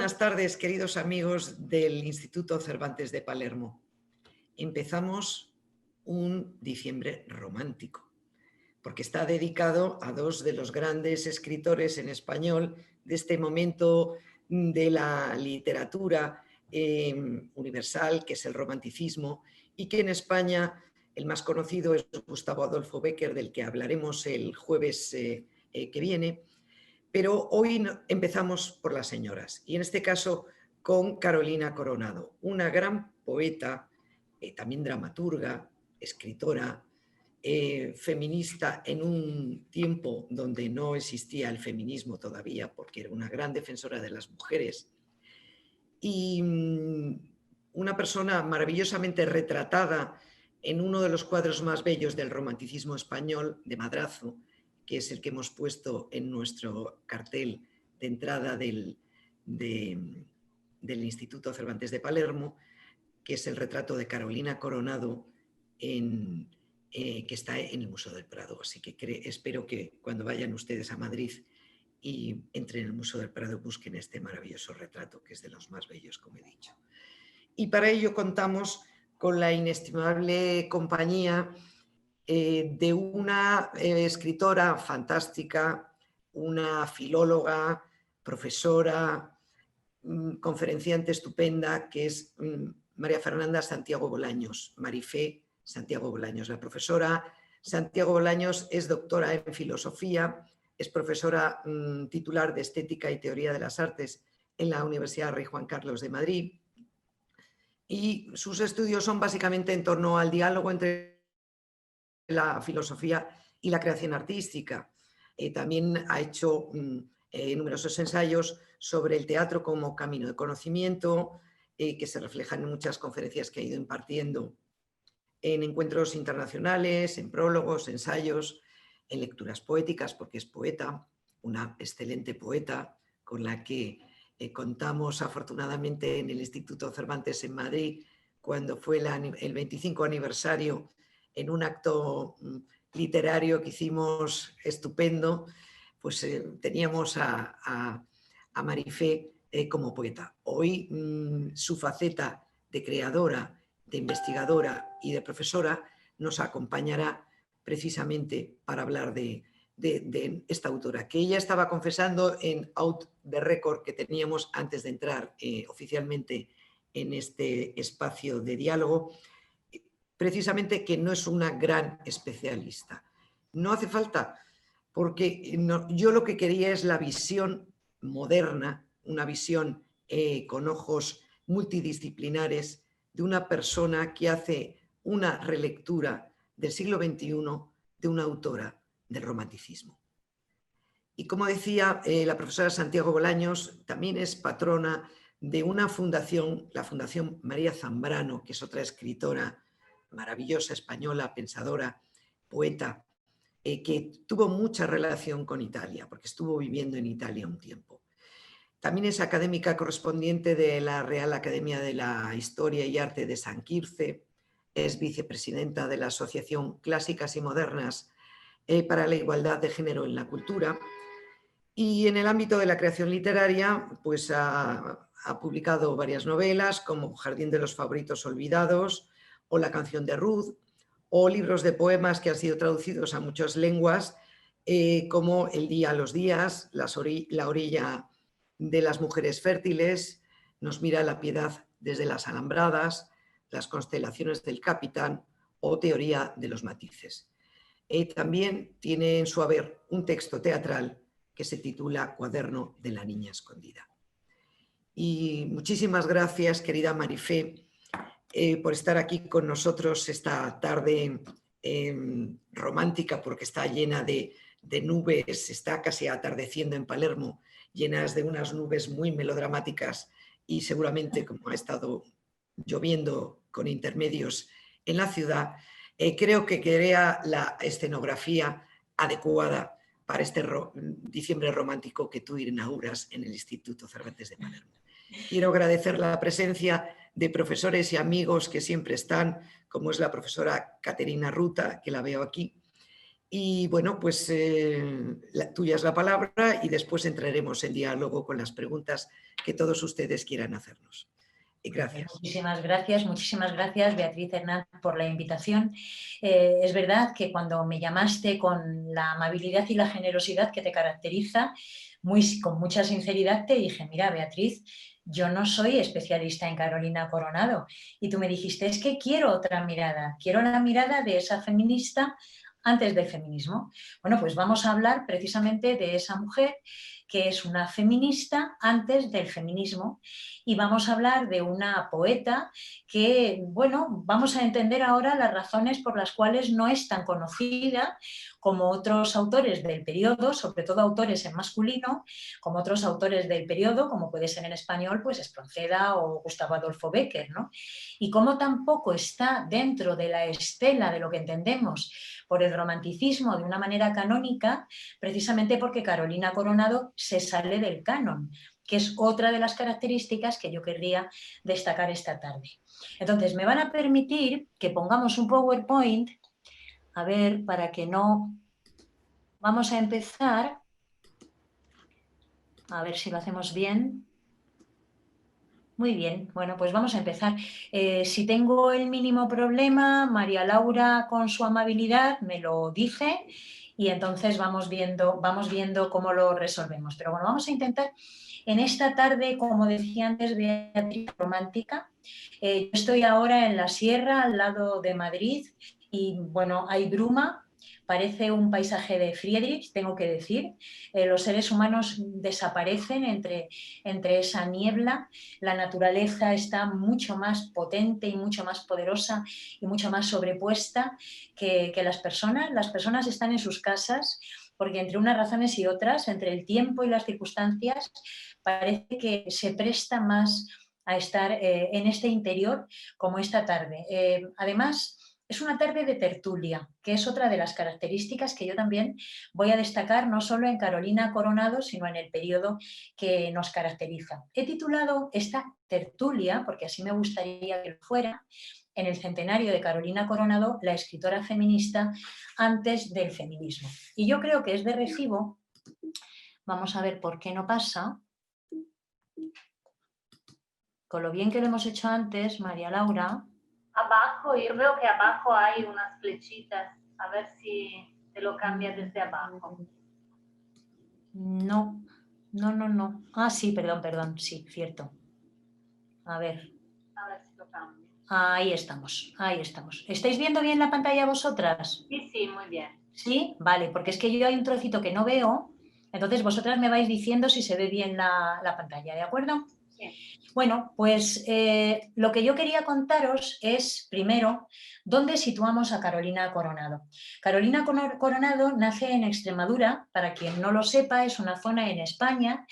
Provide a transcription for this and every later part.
Buenas tardes, queridos amigos del Instituto Cervantes de Palermo. Empezamos un diciembre romántico, porque está dedicado a dos de los grandes escritores en español de este momento de la literatura universal, que es el romanticismo, y que en España el más conocido es Gustavo Adolfo Bécquer, del que hablaremos el jueves que viene. Pero hoy empezamos por las señoras, y en este caso con Carolina Coronado, una gran poeta, también dramaturga, escritora, feminista en un tiempo donde no existía el feminismo todavía, porque era una gran defensora de las mujeres, y una persona maravillosamente retratada en uno de los cuadros más bellos del romanticismo español, de Madrazo, que es el que hemos puesto en nuestro cartel de entrada del Instituto Cervantes de Palermo, que es el retrato de Carolina Coronado, que está en el Museo del Prado. Así que espero que cuando vayan ustedes a Madrid y entren en el Museo del Prado busquen este maravilloso retrato, que es de los más bellos, como he dicho. Y para ello contamos con la inestimable compañía de una escritora fantástica, una filóloga, profesora, conferenciante estupenda, que es María Fernanda Santiago Bolaños, Marifé Santiago Bolaños. La profesora Santiago Bolaños es doctora en filosofía, es profesora titular de Estética y Teoría de las Artes en la Universidad Rey Juan Carlos de Madrid, y sus estudios son básicamente en torno al diálogo entre la filosofía y la creación artística. También ha hecho numerosos ensayos sobre el teatro como camino de conocimiento, que se reflejan en muchas conferencias que ha ido impartiendo en encuentros internacionales, en prólogos, ensayos, en lecturas poéticas, porque es poeta, una excelente poeta con la que contamos afortunadamente en el Instituto Cervantes en Madrid, cuando fue el 25 aniversario, en un acto literario que hicimos estupendo, pues teníamos a Marifé como poeta. Hoy su faceta de creadora, de investigadora y de profesora nos acompañará precisamente para hablar de esta autora, que ella estaba confesando en Out the Record que teníamos antes de entrar oficialmente en este espacio de diálogo, precisamente que no es una gran especialista. No hace falta, porque yo lo que quería es la visión moderna, una visión con ojos multidisciplinares de una persona que hace una relectura del siglo XXI de una autora del romanticismo. Y como decía, la profesora Santiago Bolaños también es patrona de una fundación, la Fundación María Zambrano, que es otra escritora maravillosa, española, pensadora, poeta, que tuvo mucha relación con Italia, porque estuvo viviendo en Italia un tiempo. También es académica correspondiente de la Real Academia de la Historia y Arte de San Quirce, es vicepresidenta de la Asociación Clásicas y Modernas para la Igualdad de Género en la Cultura, y en el ámbito de la creación literaria pues ha publicado varias novelas como Jardín de los Favoritos Olvidados o La Canción de Ruth, o libros de poemas que han sido traducidos a muchas lenguas como El día a los días, La orilla de las mujeres fértiles, Nos mira la piedad desde las alambradas, Las constelaciones del capitán o Teoría de los matices. También tiene en su haber un texto teatral que se titula Cuaderno de la niña escondida. Y muchísimas gracias, querida Marifé, por estar aquí con nosotros esta tarde romántica, porque está llena de nubes, está casi atardeciendo en Palermo, llenas de unas nubes muy melodramáticas, y seguramente, como ha estado lloviendo con intermedios en la ciudad, creo que crea la escenografía adecuada para este diciembre romántico que tú inauguras en el Instituto Cervantes de Palermo. Quiero agradecer la presencia de profesores y amigos que siempre están, como es la profesora Caterina Ruta, que la veo aquí, Y bueno, pues tuya es la palabra y después entraremos en diálogo con las preguntas que todos ustedes quieran hacernos. Gracias. Muchísimas gracias, Beatriz Hernández, por la invitación. Es verdad que cuando me llamaste con la amabilidad y la generosidad que te caracteriza, con mucha sinceridad te dije, mira, Beatriz, yo no soy especialista en Carolina Coronado. Y tú me dijiste, es que quiero otra mirada, quiero la mirada de esa feminista antes del feminismo. Bueno, pues vamos a hablar precisamente de esa mujer que es una feminista antes del feminismo, y vamos a hablar de una poeta que, bueno, vamos a entender ahora las razones por las cuales no es tan conocida como otros autores del periodo, sobre todo autores en masculino, como otros autores del periodo, como puede ser en español, pues Espronceda o Gustavo Adolfo Bécquer, ¿no? Y como tampoco está dentro de la estela de lo que entendemos por el romanticismo de una manera canónica, precisamente porque Carolina Coronado se sale del canon, que es otra de las características que yo querría destacar esta tarde. Entonces, me van a permitir que pongamos un PowerPoint, a ver, para que no... Vamos a empezar, a ver si lo hacemos bien. Muy bien, bueno, pues vamos a empezar. Si tengo el mínimo problema, María Laura con su amabilidad me lo dice y entonces vamos viendo cómo lo resolvemos. Pero bueno, vamos a intentar en esta tarde, como decía antes, Beatriz, romántica. Yo estoy ahora en la sierra, al lado de Madrid, y bueno, hay bruma. Parece un paisaje de Friedrich, tengo que decir. Los seres humanos desaparecen entre esa niebla. La naturaleza está mucho más potente y mucho más poderosa y mucho más sobrepuesta que las personas. Las personas están en sus casas porque entre unas razones y otras, entre el tiempo y las circunstancias, parece que se presta más a estar en este interior como esta tarde. Además, es una tarde de tertulia, que es otra de las características que yo también voy a destacar, no solo en Carolina Coronado, sino en el periodo que nos caracteriza. He titulado esta tertulia, porque así me gustaría que lo fuera, en el centenario de Carolina Coronado, la escritora feminista antes del feminismo. Y yo creo que es de recibo, vamos a ver por qué no pasa, con lo bien que lo hemos hecho antes, María Laura. Abajo, yo veo que abajo hay unas flechitas, a ver si te lo cambia desde abajo. No. Ah, sí, perdón, sí, cierto. A ver. A ver si lo cambia. Ahí estamos. ¿Estáis viendo bien la pantalla vosotras? Sí, muy bien. ¿Sí? Vale, porque es que yo hay un trocito que no veo, entonces vosotras me vais diciendo si se ve bien la pantalla, ¿de acuerdo? Sí. Bueno, pues lo que yo quería contaros es, primero, dónde situamos a Carolina Coronado. Carolina Coronado nace en Extremadura, para quien no lo sepa, es una zona en España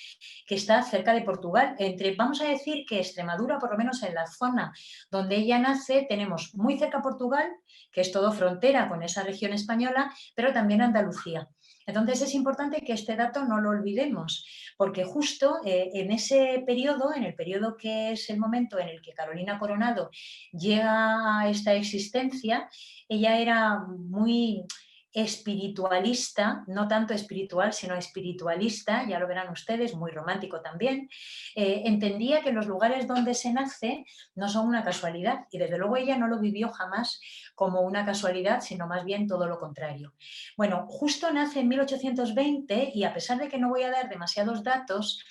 que está cerca de Portugal. Vamos a decir que Extremadura, por lo menos en la zona donde ella nace, tenemos muy cerca Portugal, que es todo frontera con esa región española, pero también Andalucía. Entonces es importante que este dato no lo olvidemos, porque justo en ese periodo, en el periodo que es el momento en el que Carolina Coronado llega a esta existencia, ella era muy espiritualista, no tanto espiritual, sino espiritualista, ya lo verán ustedes, muy romántico también. Entendía que los lugares donde se nace no son una casualidad, y desde luego ella no lo vivió jamás como una casualidad, sino más bien todo lo contrario. Bueno, justo nace en 1820 y a pesar de que no voy a dar demasiados datos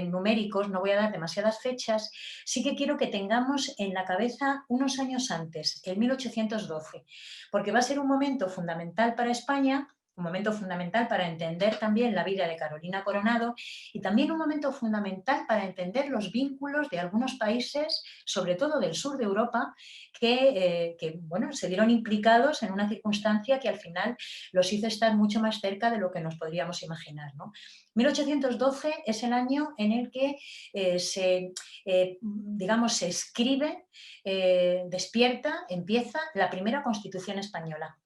numéricos, no voy a dar demasiadas fechas, sí que quiero que tengamos en la cabeza unos años antes, el 1812, porque va a ser un momento fundamental para España, un momento fundamental para entender también la vida de Carolina Coronado y también un momento fundamental para entender los vínculos de algunos países, sobre todo del sur de Europa, que bueno, se vieron implicados en una circunstancia que al final los hizo estar mucho más cerca de lo que nos podríamos imaginar, ¿no? 1812 es el año en el que digamos, se escribe, despierta, empieza la primera Constitución española.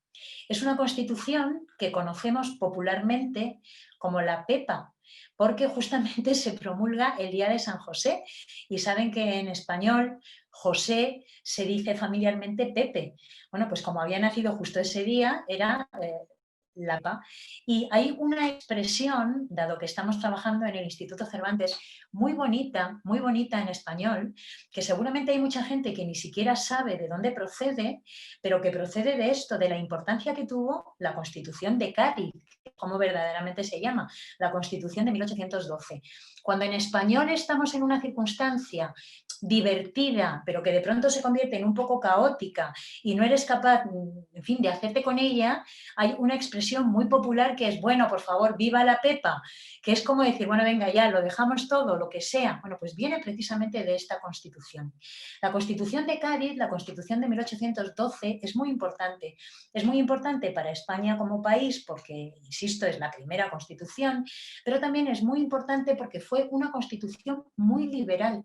Es una Constitución que conocemos popularmente como la Pepa, porque justamente se promulga el día de San José y saben que en español José se dice familiarmente Pepe. Bueno, pues como había nacido justo ese día, era la PA. Y hay una expresión, dado que estamos trabajando en el Instituto Cervantes, muy bonita en español, que seguramente hay mucha gente que ni siquiera sabe de dónde procede, pero que procede de esto, de la importancia que tuvo la Constitución de Cádiz, como verdaderamente se llama, la Constitución de 1812. Cuando en español estamos en una circunstancia divertida, pero que de pronto se convierte en un poco caótica y no eres capaz, en fin, de hacerte con ella, hay una expresión muy popular que es, bueno, por favor, viva la Pepa, que es como decir, bueno, venga, ya, lo dejamos todo, lo que sea. Bueno, pues viene precisamente de esta Constitución. La Constitución de Cádiz, la Constitución de 1812, es muy importante. Es muy importante para España como país porque, insisto, es la primera Constitución, pero también es muy importante porque fue una Constitución muy liberal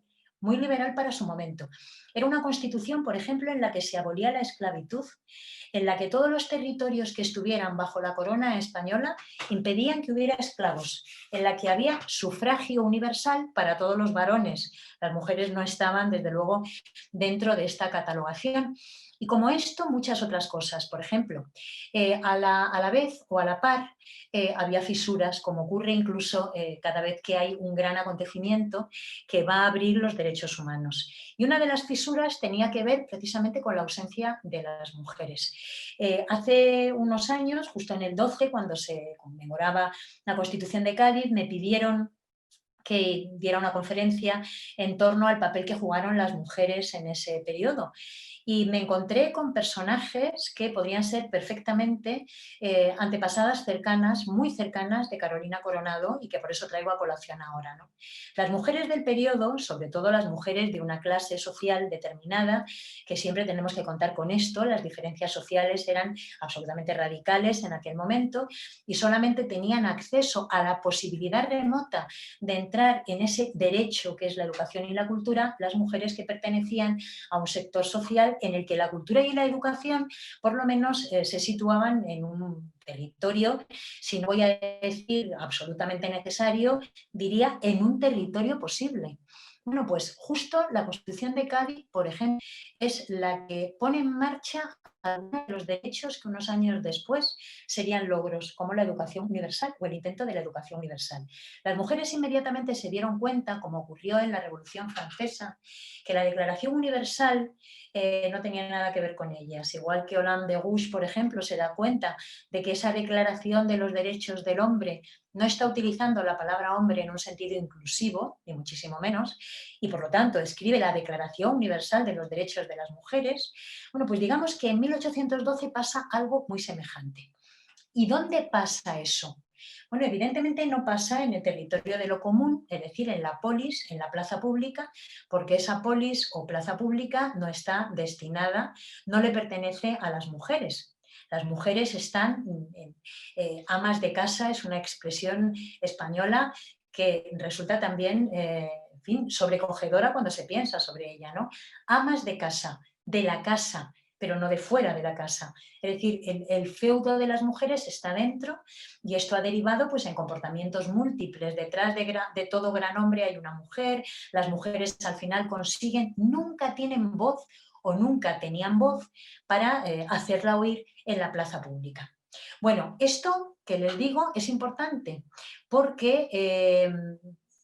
para su momento. Era una constitución, por ejemplo, en la que se abolía la esclavitud, en la que todos los territorios que estuvieran bajo la corona española impedían que hubiera esclavos, en la que había sufragio universal para todos los varones. Las mujeres no estaban, desde luego, dentro de esta catalogación. Y como esto, muchas otras cosas. Por ejemplo, a la vez o a la par, había fisuras, como ocurre incluso cada vez que hay un gran acontecimiento que va a abrir los derechos humanos. Y una de las fisuras tenía que ver precisamente con la ausencia de las mujeres. Hace unos años, justo en el 12, cuando se conmemoraba la Constitución de Cádiz, me pidieron que diera una conferencia en torno al papel que jugaron las mujeres en ese periodo. Y me encontré con personajes que podrían ser perfectamente antepasadas cercanas, muy cercanas de Carolina Coronado y que por eso traigo a colación ahora, ¿no? Las mujeres del periodo, sobre todo las mujeres de una clase social determinada, que siempre tenemos que contar con esto, las diferencias sociales eran absolutamente radicales en aquel momento y solamente tenían acceso a la posibilidad remota de entrar en ese derecho que es la educación y la cultura, las mujeres que pertenecían a un sector social en el que la cultura y la educación por lo menos se situaban en un territorio, si no voy a decir absolutamente necesario, diría en un territorio posible. Bueno, pues justo la Constitución de Cádiz, por ejemplo, es la que pone en marcha algunos de los derechos que unos años después serían logros, como la educación universal o el intento de la educación universal. Las mujeres inmediatamente se dieron cuenta, como ocurrió en la Revolución Francesa, que la Declaración Universal no tenía nada que ver con ellas. Igual que Hollande de Gouges, por ejemplo, se da cuenta de que esa Declaración de los Derechos del Hombre no está utilizando la palabra hombre en un sentido inclusivo, ni muchísimo menos, y por lo tanto escribe la Declaración Universal de los Derechos de las Mujeres. Bueno, pues digamos que en 1812 pasa algo muy semejante. ¿Y dónde pasa eso? Bueno, evidentemente no pasa en el territorio de lo común, es decir, en la polis, en la plaza pública, porque esa polis o plaza pública no está destinada, no le pertenece a las mujeres. Las mujeres están, amas de casa, es una expresión española que resulta también, en fin, sobrecogedora cuando se piensa sobre ella, ¿no? Amas de casa, de la casa, pero no de fuera de la casa. Es decir, el feudo de las mujeres está dentro y esto ha derivado pues, en comportamientos múltiples. Detrás de todo gran hombre hay una mujer, las mujeres al final consiguen, nunca tienen voz o nunca tenían voz para hacerla oír en la plaza pública. Bueno, esto que les digo es importante porque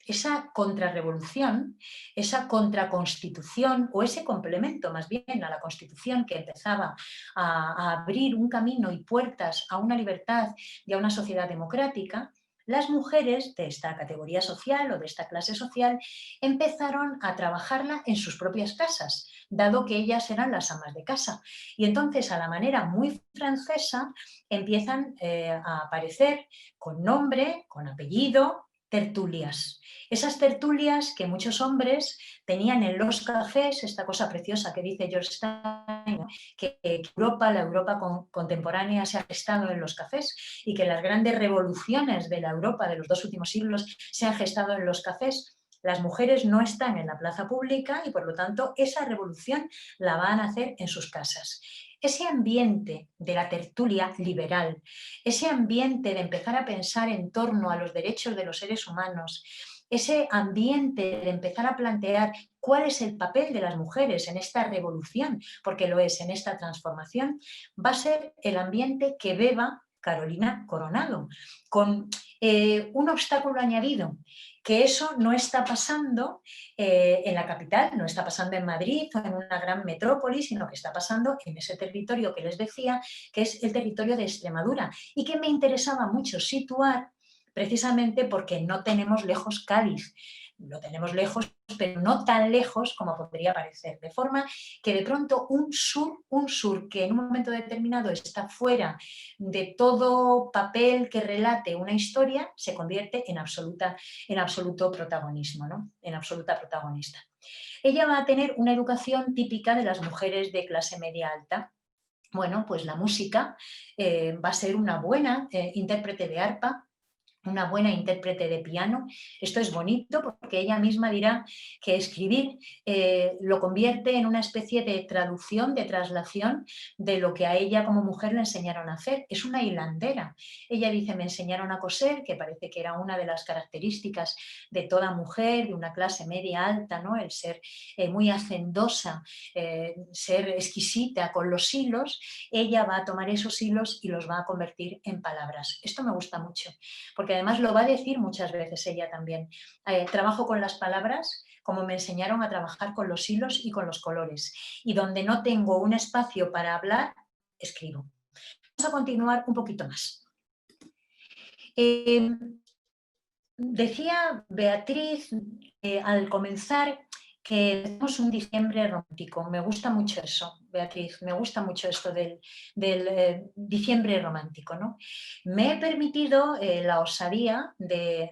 esa contrarrevolución, esa contraconstitución o ese complemento más bien a la Constitución que empezaba a abrir un camino y puertas a una libertad y a una sociedad democrática, las mujeres de esta categoría social o de esta clase social empezaron a trabajarla en sus propias casas, dado que ellas eran las amas de casa. Y entonces, a la manera muy francesa, empiezan a aparecer con nombre, con apellido, tertulias. Esas tertulias que muchos hombres tenían en los cafés, esta cosa preciosa que dice George Stein, que la Europa contemporánea se ha gestado en los cafés y que las grandes revoluciones de la Europa de los 2 últimos siglos se han gestado en los cafés. Las mujeres no están en la plaza pública y por lo tanto esa revolución la van a hacer en sus casas. Ese ambiente de la tertulia liberal, ese ambiente de empezar a pensar en torno a los derechos de los seres humanos, ese ambiente de empezar a plantear cuál es el papel de las mujeres en esta revolución, porque lo es, en esta transformación, va a ser el ambiente que beba Carolina Coronado, con un obstáculo añadido, que eso no está pasando en la capital, no está pasando en Madrid o en una gran metrópoli, sino que está pasando en ese territorio que les decía, que es el territorio de Extremadura, y que me interesaba mucho situar precisamente porque no tenemos lejos Cádiz. Lo tenemos lejos, pero no tan lejos como podría parecer. De forma que de pronto un sur que en un momento determinado está fuera de todo papel que relate una historia, se convierte en absoluto protagonismo, ¿no? En absoluta protagonista. Ella va a tener una educación típica de las mujeres de clase media alta. Bueno, pues la música va a ser una buena intérprete de arpa, una buena intérprete de piano. Esto es bonito porque ella misma dirá que escribir lo convierte en una especie de traducción, de traslación de lo que a ella como mujer le enseñaron a hacer. Es una hilandera. Ella dice, me enseñaron a coser, que parece que era una de las características de toda mujer, de una clase media alta, ¿no? El ser muy hacendosa, ser exquisita con los hilos. Ella va a tomar esos hilos y los va a convertir en palabras. Esto me gusta mucho, porque además lo va a decir muchas veces ella también. Trabajo con las palabras como me enseñaron a trabajar con los hilos y con los colores. Y donde no tengo un espacio para hablar, escribo. Vamos a continuar un poquito más. Decía Beatriz al comenzar que tenemos un diciembre romántico. Me gusta mucho eso, Beatriz, me gusta mucho esto del diciembre romántico, ¿no? Me he permitido la osadía de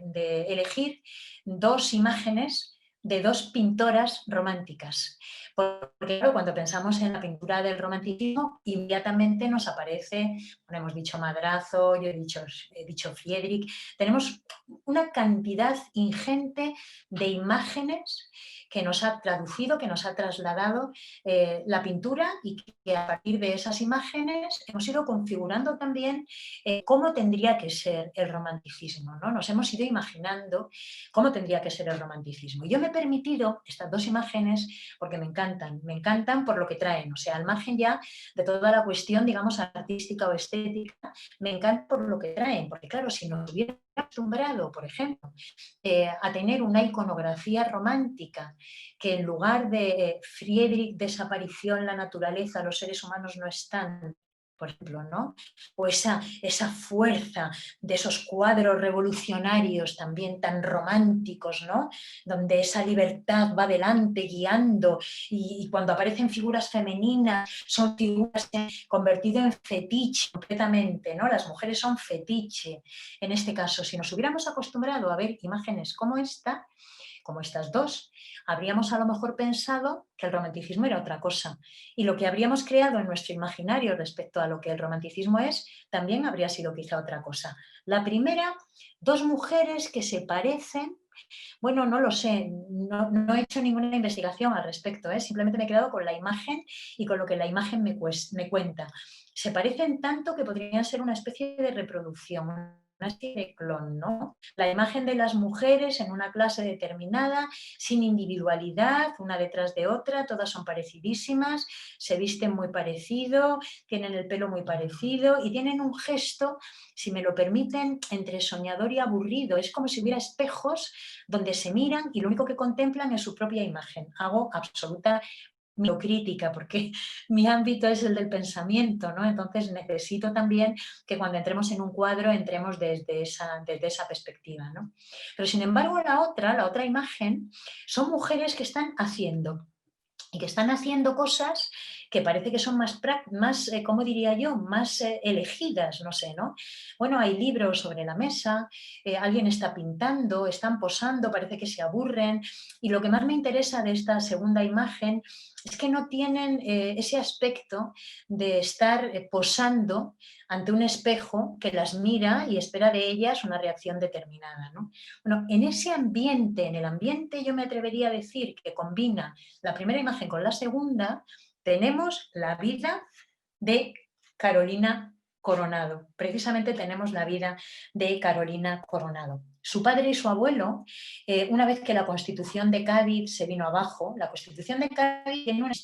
elegir dos imágenes de dos pintoras románticas. Porque claro, cuando pensamos en la pintura del romanticismo, inmediatamente nos aparece, bueno, hemos dicho Madrazo, yo he dicho Friedrich, tenemos una cantidad ingente de imágenes que nos ha traducido, que nos ha trasladado la pintura, y que a partir de esas imágenes hemos ido configurando también cómo tendría que ser el romanticismo, ¿no? Nos hemos ido imaginando cómo tendría que ser el romanticismo. Y yo me he permitido estas dos imágenes porque me encantan por lo que traen, o sea, al margen ya de toda la cuestión, digamos, artística o estética, me encanta por lo que traen, porque claro, si nos hubiera acostumbrado, por ejemplo, a tener una iconografía romántica que en lugar de Friedrich, desaparición, la naturaleza, los seres humanos no están, por ejemplo, ¿no? O esa fuerza de esos cuadros revolucionarios también tan románticos, ¿no? Donde esa libertad va adelante guiando, y cuando aparecen figuras femeninas son figuras convertidas en fetiche completamente, ¿no? Las mujeres son fetiche. En este caso, si nos hubiéramos acostumbrado a ver imágenes como esta, como estas dos, habríamos a lo mejor pensado que el romanticismo era otra cosa. Y lo que habríamos creado en nuestro imaginario respecto a lo que el romanticismo es, también habría sido quizá otra cosa. La primera, dos mujeres que se parecen. Bueno, no lo sé, no he hecho ninguna investigación al respecto, simplemente me he quedado con la imagen y con lo que la imagen me cuenta. Se parecen tanto que podrían ser una especie de reproducción, una especie de clon, ¿no? La imagen de las mujeres en una clase determinada, sin individualidad, una detrás de otra, todas son parecidísimas, se visten muy parecido, tienen el pelo muy parecido y tienen un gesto, si me lo permiten, entre soñador y aburrido. Es como si hubiera espejos donde se miran y lo único que contemplan es su propia imagen. Hago absoluta crítica porque mi ámbito es el del pensamiento, ¿no? Entonces necesito también que cuando entremos en un cuadro entremos desde esa perspectiva, ¿no? Pero sin embargo la otra imagen son mujeres que están haciendo, y que están haciendo cosas que parece que son más ¿cómo diría yo?, más elegidas, no sé, ¿no? Bueno, hay libros sobre la mesa, alguien está pintando, están posando, parece que se aburren, y lo que más me interesa de esta segunda imagen es que no tienen ese aspecto de estar posando ante un espejo que las mira y espera de ellas una reacción determinada, ¿no? Bueno, en ese ambiente, en el ambiente yo me atrevería a decir que combina la primera imagen con la segunda, tenemos la vida de Carolina Coronado. Precisamente tenemos la vida de Carolina Coronado. Su padre y su abuelo, una vez que la Constitución de Cádiz se vino abajo, la Constitución de Cádiz tiene una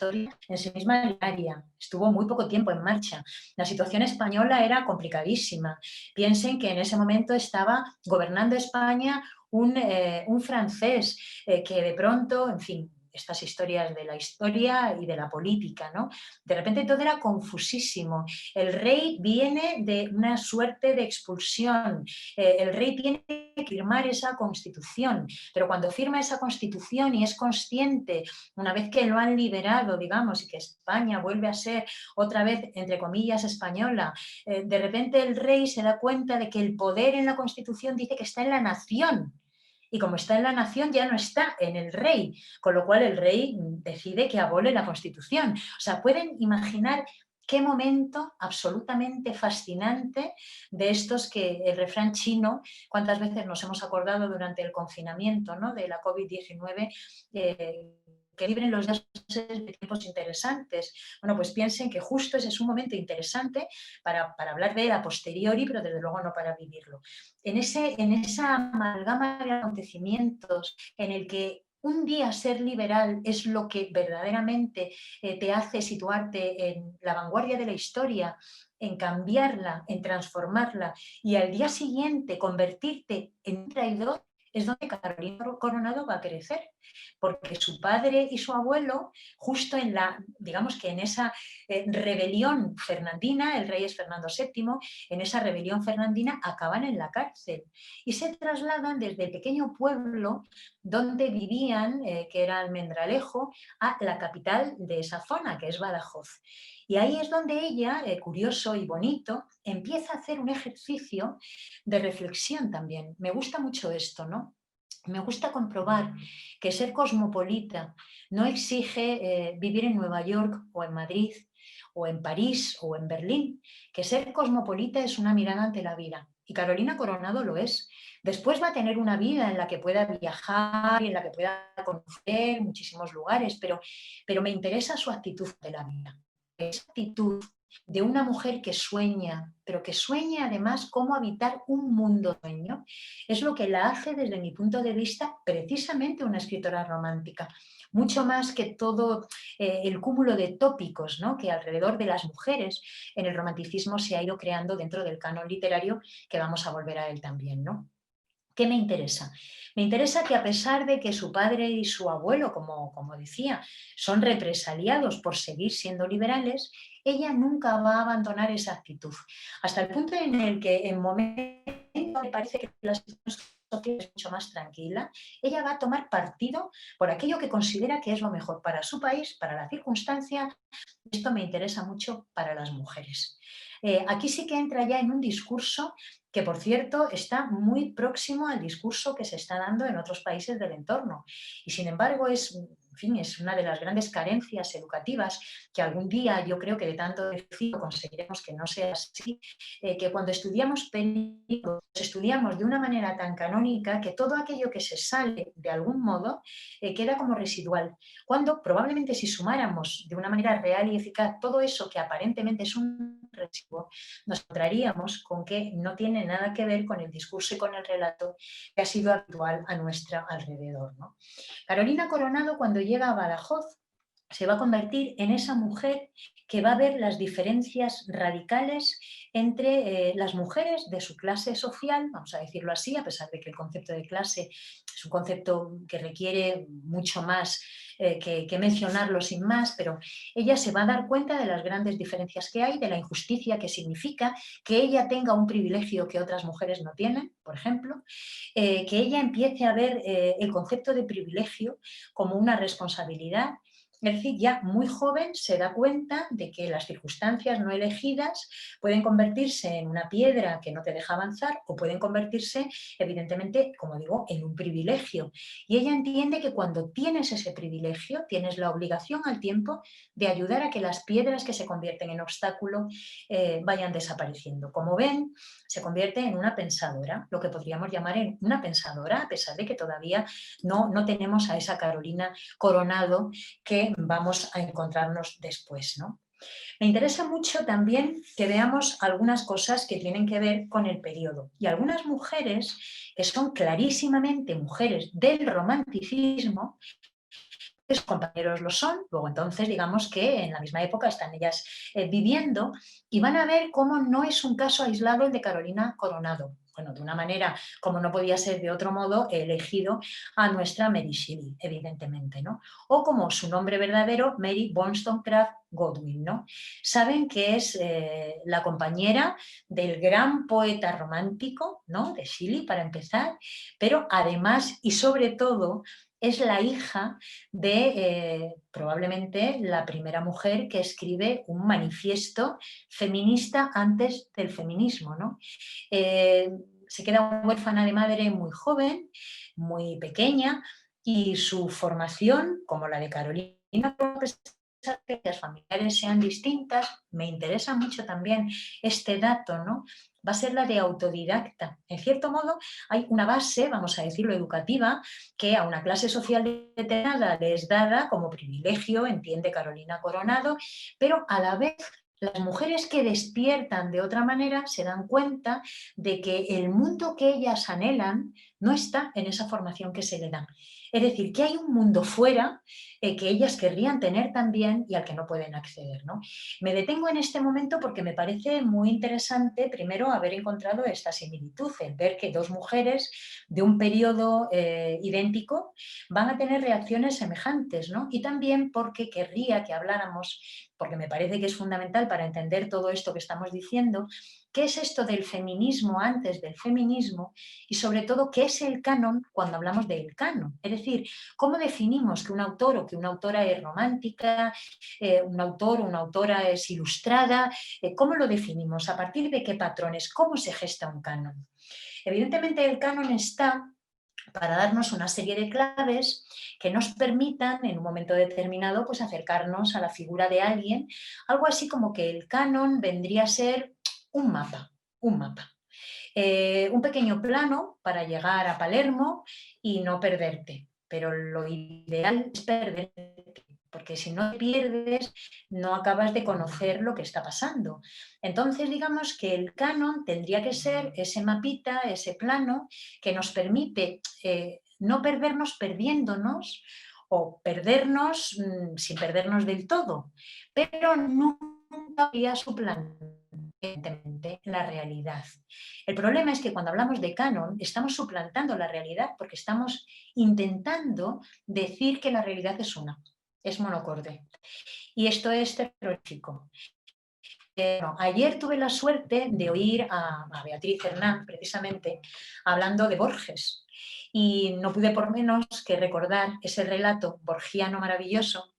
historia en sí misma literaria. Estuvo muy poco tiempo en marcha. La situación española era complicadísima. Piensen que en ese momento estaba gobernando España un francés que de pronto, en fin, estas historias de la historia y de la política, ¿no? De repente todo era confusísimo. El rey viene de una suerte de expulsión. El rey tiene que firmar esa constitución, pero cuando firma esa constitución y es consciente, una vez que lo han liberado, digamos, y que España vuelve a ser otra vez, entre comillas, española, de repente el rey se da cuenta de que el poder en la constitución dice que está en la nación. Y como está en la nación, ya no está en el rey, con lo cual el rey decide que abole la Constitución. O sea, pueden imaginar qué momento absolutamente fascinante de estos que el refrán chino, cuántas veces nos hemos acordado durante el confinamiento, ¿no?, de la COVID-19, que libren los dioses de tiempos interesantes. Bueno, pues piensen que justo ese es un momento interesante para hablar de él a posteriori, pero desde luego no para vivirlo. En esa amalgama de acontecimientos en el que un día ser liberal es lo que verdaderamente te hace situarte en la vanguardia de la historia, en cambiarla, en transformarla, y al día siguiente convertirte en un traidor, es donde Carolina Coronado va a crecer, porque su padre y su abuelo, justo en digamos que en esa rebelión fernandina, el rey es Fernando VII, en esa rebelión fernandina acaban en la cárcel y se trasladan desde el pequeño pueblo donde vivían, que era Almendralejo, a la capital de esa zona, que es Badajoz. Y ahí es donde ella, curioso y bonito, empieza a hacer un ejercicio de reflexión también. Me gusta mucho esto, ¿no? Me gusta comprobar que ser cosmopolita no exige vivir en Nueva York o en Madrid o en París o en Berlín, que ser cosmopolita es una mirada ante la vida. Y Carolina Coronado lo es. Después va a tener una vida en la que pueda viajar y en la que pueda conocer muchísimos lugares, pero me interesa su actitud de la vida. Esa actitud de una mujer que sueña, pero que sueña además cómo habitar un mundo sueño, es lo que la hace desde mi punto de vista precisamente una escritora romántica, mucho más que todo el cúmulo de tópicos, ¿no?, que alrededor de las mujeres en el romanticismo se ha ido creando dentro del canon literario, que vamos a volver a él también, ¿no? ¿Qué me interesa? Me interesa que a pesar de que su padre y su abuelo, como decía, son represaliados por seguir siendo liberales, ella nunca va a abandonar esa actitud. Hasta el punto en el que en momentos me parece que la situación es mucho más tranquila, ella va a tomar partido por aquello que considera que es lo mejor para su país, para la circunstancia. Esto me interesa mucho para las mujeres. Aquí sí que entra ya en un discurso que, por cierto, está muy próximo al discurso que se está dando en otros países del entorno. Y, sin embargo, es una de las grandes carencias educativas que algún día, yo creo que de tanto decir, conseguiremos que no sea así, que cuando estudiamos películas, estudiamos de una manera tan canónica que todo aquello que se sale de algún modo queda como residual. Cuando probablemente si sumáramos de una manera real y eficaz todo eso que aparentemente es un residuo, nos encontraríamos con que no tiene nada que ver con el discurso y con el relato que ha sido habitual a nuestro alrededor, ¿no? Carolina Coronado, cuando llega a Badajoz, se va a convertir en esa mujer que va a ver las diferencias radicales entre las mujeres de su clase social, vamos a decirlo así, a pesar de que el concepto de clase es un concepto que requiere mucho más que mencionarlo sin más, pero ella se va a dar cuenta de las grandes diferencias que hay, de la injusticia que significa que ella tenga un privilegio que otras mujeres no tienen, por ejemplo, que ella empiece a ver el concepto de privilegio como una responsabilidad. Es decir, ya muy joven se da cuenta de que las circunstancias no elegidas pueden convertirse en una piedra que no te deja avanzar o pueden convertirse, evidentemente, como digo, en un privilegio. Y ella entiende que cuando tienes ese privilegio, tienes la obligación al tiempo de ayudar a que las piedras que se convierten en obstáculo vayan desapareciendo. Como ven, se convierte en una pensadora, lo que podríamos llamar en una pensadora, a pesar de que todavía no tenemos a esa Carolina Coronado que vamos a encontrarnos después, ¿no? Me interesa mucho también que veamos algunas cosas que tienen que ver con el periodo y algunas mujeres que son clarísimamente mujeres del romanticismo, sus compañeros lo son, luego entonces digamos que en la misma época están ellas viviendo y van a ver cómo no es un caso aislado el de Carolina Coronado. Bueno, de una manera, como no podía ser de otro modo, he elegido a nuestra Mary Shelley, evidentemente, ¿no? O como su nombre verdadero, Mary Wollstonecraft Godwin, ¿no? Saben que es la compañera del gran poeta romántico, ¿no? De Shelley, para empezar, pero además y sobre todo es la hija de probablemente la primera mujer que escribe un manifiesto feminista antes del feminismo, ¿no? Se queda huérfana de madre muy joven, muy pequeña, y su formación, como la de Carolina, a pesar de que las familiares sean distintas, me interesa mucho también este dato, ¿no? Va a ser la de autodidacta. En cierto modo, hay una base, vamos a decirlo, educativa, que a una clase social determinada le es dada como privilegio, entiende Carolina Coronado, pero a la vez las mujeres que despiertan de otra manera se dan cuenta de que el mundo que ellas anhelan no está en esa formación que se le da. Es decir, que hay un mundo fuera que ellas querrían tener también y al que no pueden acceder, ¿no? Me detengo en este momento porque me parece muy interesante, primero, haber encontrado esta similitud, el ver que dos mujeres de un periodo idéntico van a tener reacciones semejantes, ¿no? Y también porque querría que habláramos, porque me parece que es fundamental para entender todo esto que estamos diciendo, qué es esto del feminismo antes del feminismo y sobre todo qué es el canon cuando hablamos del canon. Es decir, cómo definimos que un autor o que una autora es romántica, un autor o una autora es ilustrada, cómo lo definimos, a partir de qué patrones, cómo se gesta un canon. Evidentemente el canon está para darnos una serie de claves que nos permitan en un momento determinado pues acercarnos a la figura de alguien, algo así como que el canon vendría a ser un mapa, un mapa. Un pequeño plano para llegar a Palermo y no perderte, pero lo ideal es perderte, porque si no te pierdes no acabas de conocer lo que está pasando. Entonces digamos que el canon tendría que ser ese mapita, ese plano que nos permite no perdernos perdiéndonos o perdernos sin perdernos del todo, pero nunca habría su plan evidentemente la realidad. El problema es que cuando hablamos de canon estamos suplantando la realidad porque estamos intentando decir que la realidad es una, es monocorde. Y esto es terrorífico. Ayer tuve la suerte de oír a Beatriz Hernán, precisamente, hablando de Borges. Y no pude por menos que recordar ese relato borgiano maravilloso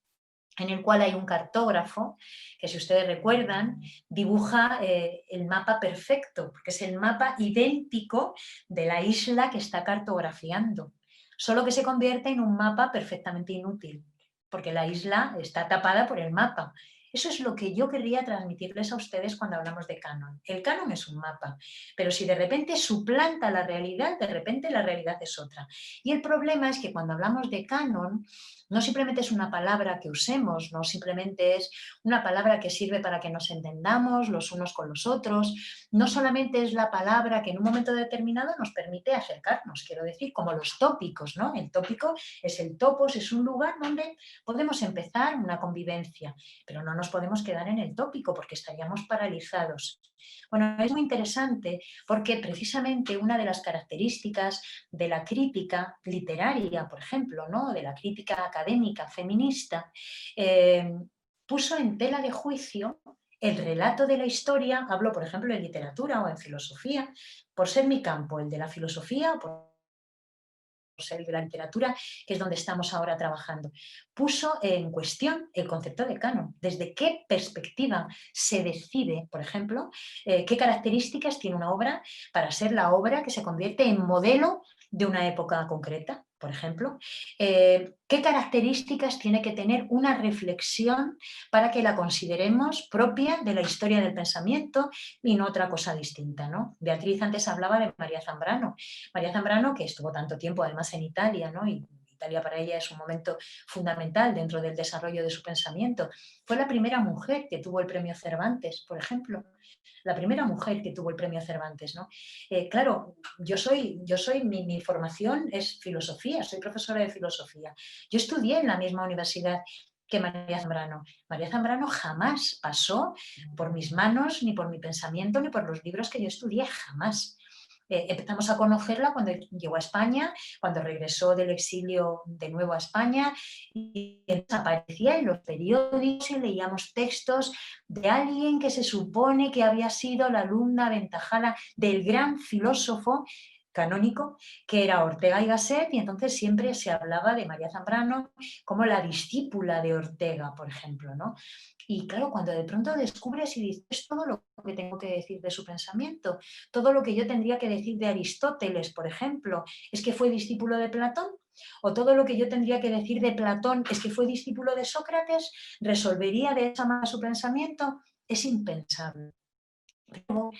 en el cual hay un cartógrafo que, si ustedes recuerdan, dibuja el mapa perfecto, porque es el mapa idéntico de la isla que está cartografiando, solo que se convierte en un mapa perfectamente inútil, porque la isla está tapada por el mapa. Eso es lo que yo querría transmitirles a ustedes cuando hablamos de canon. El canon es un mapa, pero si de repente suplanta la realidad, de repente la realidad es otra. Y el problema es que cuando hablamos de canon, no simplemente es una palabra que usemos, no simplemente es una palabra que sirve para que nos entendamos los unos con los otros, no solamente es la palabra que en un momento determinado nos permite acercarnos, quiero decir, como los tópicos, ¿no? El tópico es el topos, es un lugar donde podemos empezar una convivencia, pero no nos podemos quedar en el tópico porque estaríamos paralizados. Bueno, es muy interesante porque precisamente una de las características de la crítica literaria, por ejemplo, ¿no? De la crítica académica feminista, puso en tela de juicio el relato de la historia, hablo por ejemplo en literatura o en filosofía, por ser mi campo, el de la filosofía, por ser de la literatura, que es donde estamos ahora trabajando, puso en cuestión el concepto de canon. ¿Desde qué perspectiva se decide, por ejemplo, qué características tiene una obra para ser la obra que se convierte en modelo de una época concreta? Por ejemplo, ¿qué características tiene que tener una reflexión para que la consideremos propia de la historia del pensamiento y no otra cosa distinta, ¿no? Beatriz antes hablaba de María Zambrano, que estuvo tanto tiempo además en Italia, ¿no? Y Italia para ella es un momento fundamental dentro del desarrollo de su pensamiento. Fue la primera mujer que tuvo el premio Cervantes, por ejemplo. La primera mujer que tuvo el premio Cervantes, ¿no? Claro, mi formación es filosofía, soy profesora de filosofía. Yo estudié en la misma universidad que María Zambrano. María Zambrano jamás pasó por mis manos, ni por mi pensamiento, ni por los libros que yo estudié, jamás. Empezamos a conocerla cuando llegó a España, cuando regresó del exilio de nuevo a España, y aparecía en los periódicos y leíamos textos de alguien que se supone que había sido la alumna aventajada del gran filósofo canónico que era Ortega y Gasset, y entonces siempre se hablaba de María Zambrano como la discípula de Ortega, por ejemplo, ¿no? Y claro, cuando de pronto descubres y dices todo lo que tengo que decir de su pensamiento, todo lo que yo tendría que decir de Aristóteles, por ejemplo, es que fue discípulo de Platón, o todo lo que yo tendría que decir de Platón es que fue discípulo de Sócrates, resolvería de esa manera su pensamiento, es impensable. Pero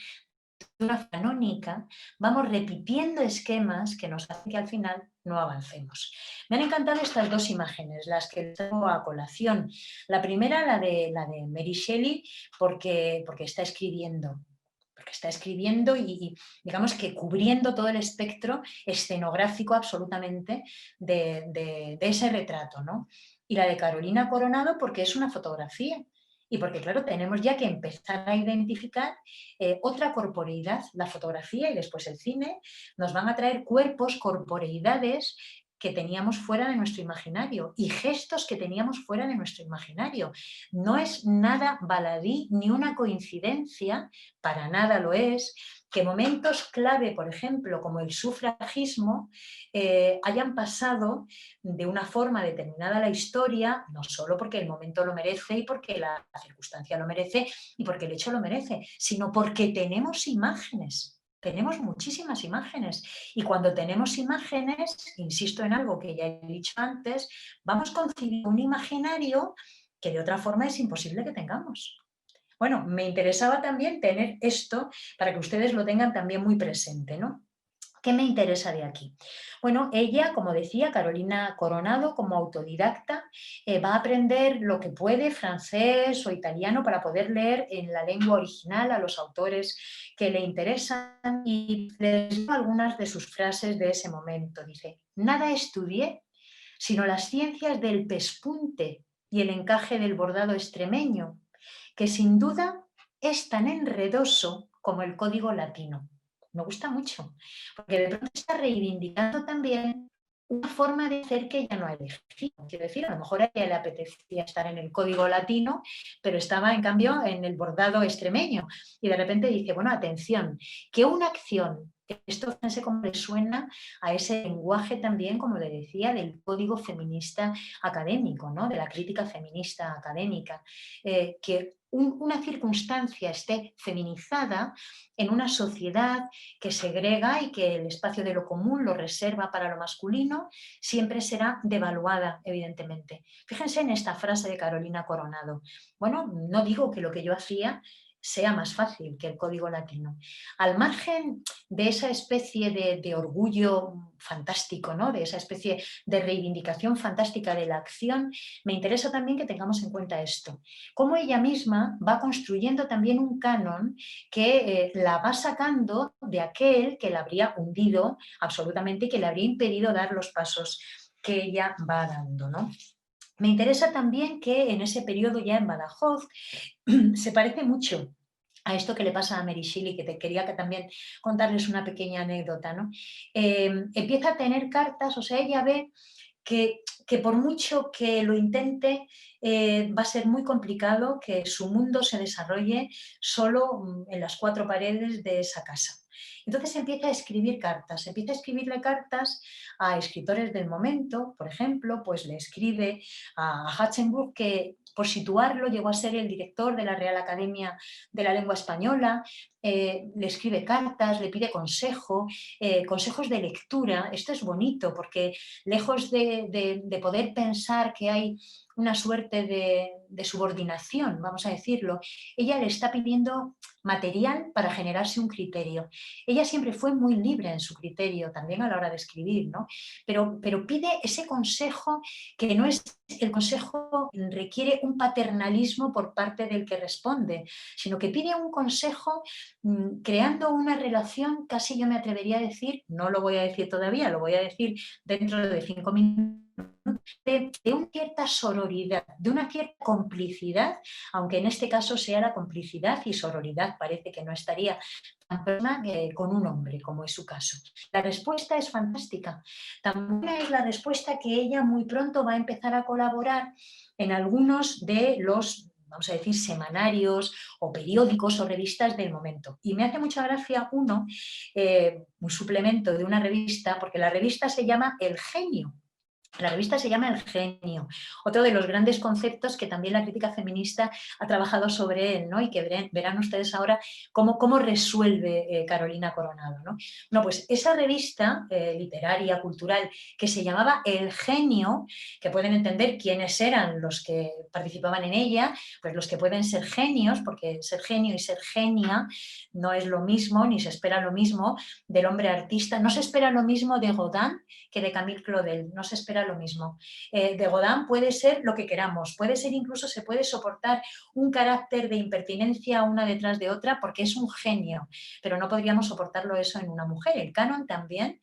una canónica, vamos repitiendo esquemas que nos hacen que al final no avancemos. Me han encantado estas dos imágenes, las que traigo a colación. La primera, la de Mary Shelley, porque está escribiendo. Porque está escribiendo y digamos que cubriendo todo el espectro escenográfico absolutamente de ese retrato, ¿no? Y la de Carolina Coronado porque es una fotografía. Y porque, claro, tenemos ya que empezar a identificar otra corporeidad. La fotografía y después el cine nos van a traer cuerpos, corporeidades que teníamos fuera de nuestro imaginario y gestos que teníamos fuera de nuestro imaginario. No es nada baladí ni una coincidencia, para nada lo es, que momentos clave, por ejemplo, como el sufragismo, hayan pasado de una forma determinada la historia, no solo porque el momento lo merece y porque la circunstancia lo merece y porque el hecho lo merece, sino porque tenemos imágenes. Tenemos muchísimas imágenes y cuando tenemos imágenes, insisto en algo que ya he dicho antes, vamos concibiendo un imaginario que de otra forma es imposible que tengamos. Bueno, me interesaba también tener esto para que ustedes lo tengan también muy presente, ¿no? ¿Qué me interesa de aquí? Bueno, ella, como decía, Carolina Coronado, como autodidacta, va a aprender lo que puede, francés o italiano, para poder leer en la lengua original a los autores que le interesan, y les digo algunas de sus frases de ese momento. Dice: nada estudié sino las ciencias del pespunte y el encaje del bordado extremeño, que sin duda es tan enredoso como el código latino. Me gusta mucho, porque de pronto está reivindicando también una forma de hacer que ella no ha elegido. Quiero decir, a lo mejor a ella le apetecía estar en el código latino, pero estaba en cambio en el bordado extremeño. Y de repente dice, bueno, atención, que una acción, esto fíjense cómo le suena a ese lenguaje también, como le decía, del código feminista académico, ¿no? De la crítica feminista académica, que una circunstancia esté feminizada en una sociedad que segrega y que el espacio de lo común lo reserva para lo masculino, siempre será devaluada, evidentemente. Fíjense en esta frase de Carolina Coronado. Bueno, no digo que lo que yo hacía sea más fácil que el código latino. Al margen de esa especie de orgullo fantástico, ¿no? De esa especie de reivindicación fantástica de la acción, me interesa también que tengamos en cuenta esto. Cómo ella misma va construyendo también un canon que la va sacando de aquel que la habría hundido absolutamente y que le habría impedido dar los pasos que ella va dando, ¿no? Me interesa también que en ese periodo ya en Badajoz se parece mucho a esto que le pasa a Mary Shelley, que te quería que también contarles una pequeña anécdota, ¿no? Empieza a tener cartas, o sea, ella ve que por mucho que lo intente, va a ser muy complicado que su mundo se desarrolle solo en las cuatro paredes de esa casa. Entonces empieza a escribir cartas, empieza a escribirle cartas a escritores del momento, por ejemplo, pues le escribe a Hachenburg, que por situarlo llegó a ser el director de la Real Academia de la Lengua Española, le escribe cartas, le pide consejos de lectura. Esto es bonito porque lejos de poder pensar que hay una suerte de subordinación, vamos a decirlo, ella le está pidiendo material para generarse un criterio. Ella siempre fue muy libre en su criterio, también a la hora de escribir, ¿no? Pero pide ese consejo que no es el consejo, requiere un paternalismo por parte del que responde, sino que pide un consejo creando una relación, casi yo me atrevería a decir, no lo voy a decir todavía, lo voy a decir dentro de 5 minutos, de una cierta sororidad, de una cierta complicidad, aunque en este caso sea la complicidad y sororidad parece que no estaría tan persona con un hombre, como es su caso. La respuesta es fantástica. También es la respuesta que ella muy pronto va a empezar a colaborar en algunos de los, vamos a decir, semanarios o periódicos o revistas del momento. Y me hace mucha gracia uno, un suplemento de una revista, porque la revista se llama El Genio. La revista se llama El Genio, otro de los grandes conceptos que también la crítica feminista ha trabajado sobre él, ¿no? Y que verán ustedes ahora cómo resuelve Carolina Coronado, ¿no? Bueno, pues esa revista literaria, cultural, que se llamaba El Genio, que pueden entender quiénes eran los que participaban en ella, pues los que pueden ser genios, porque ser genio y ser genia no es lo mismo, ni se espera lo mismo del hombre artista, no se espera lo mismo de Rodin que de Camille Claudel, no se espera lo mismo. De Godin puede ser lo que queramos, puede ser incluso, se puede soportar un carácter de impertinencia una detrás de otra porque es un genio, pero no podríamos soportarlo eso en una mujer. El canon también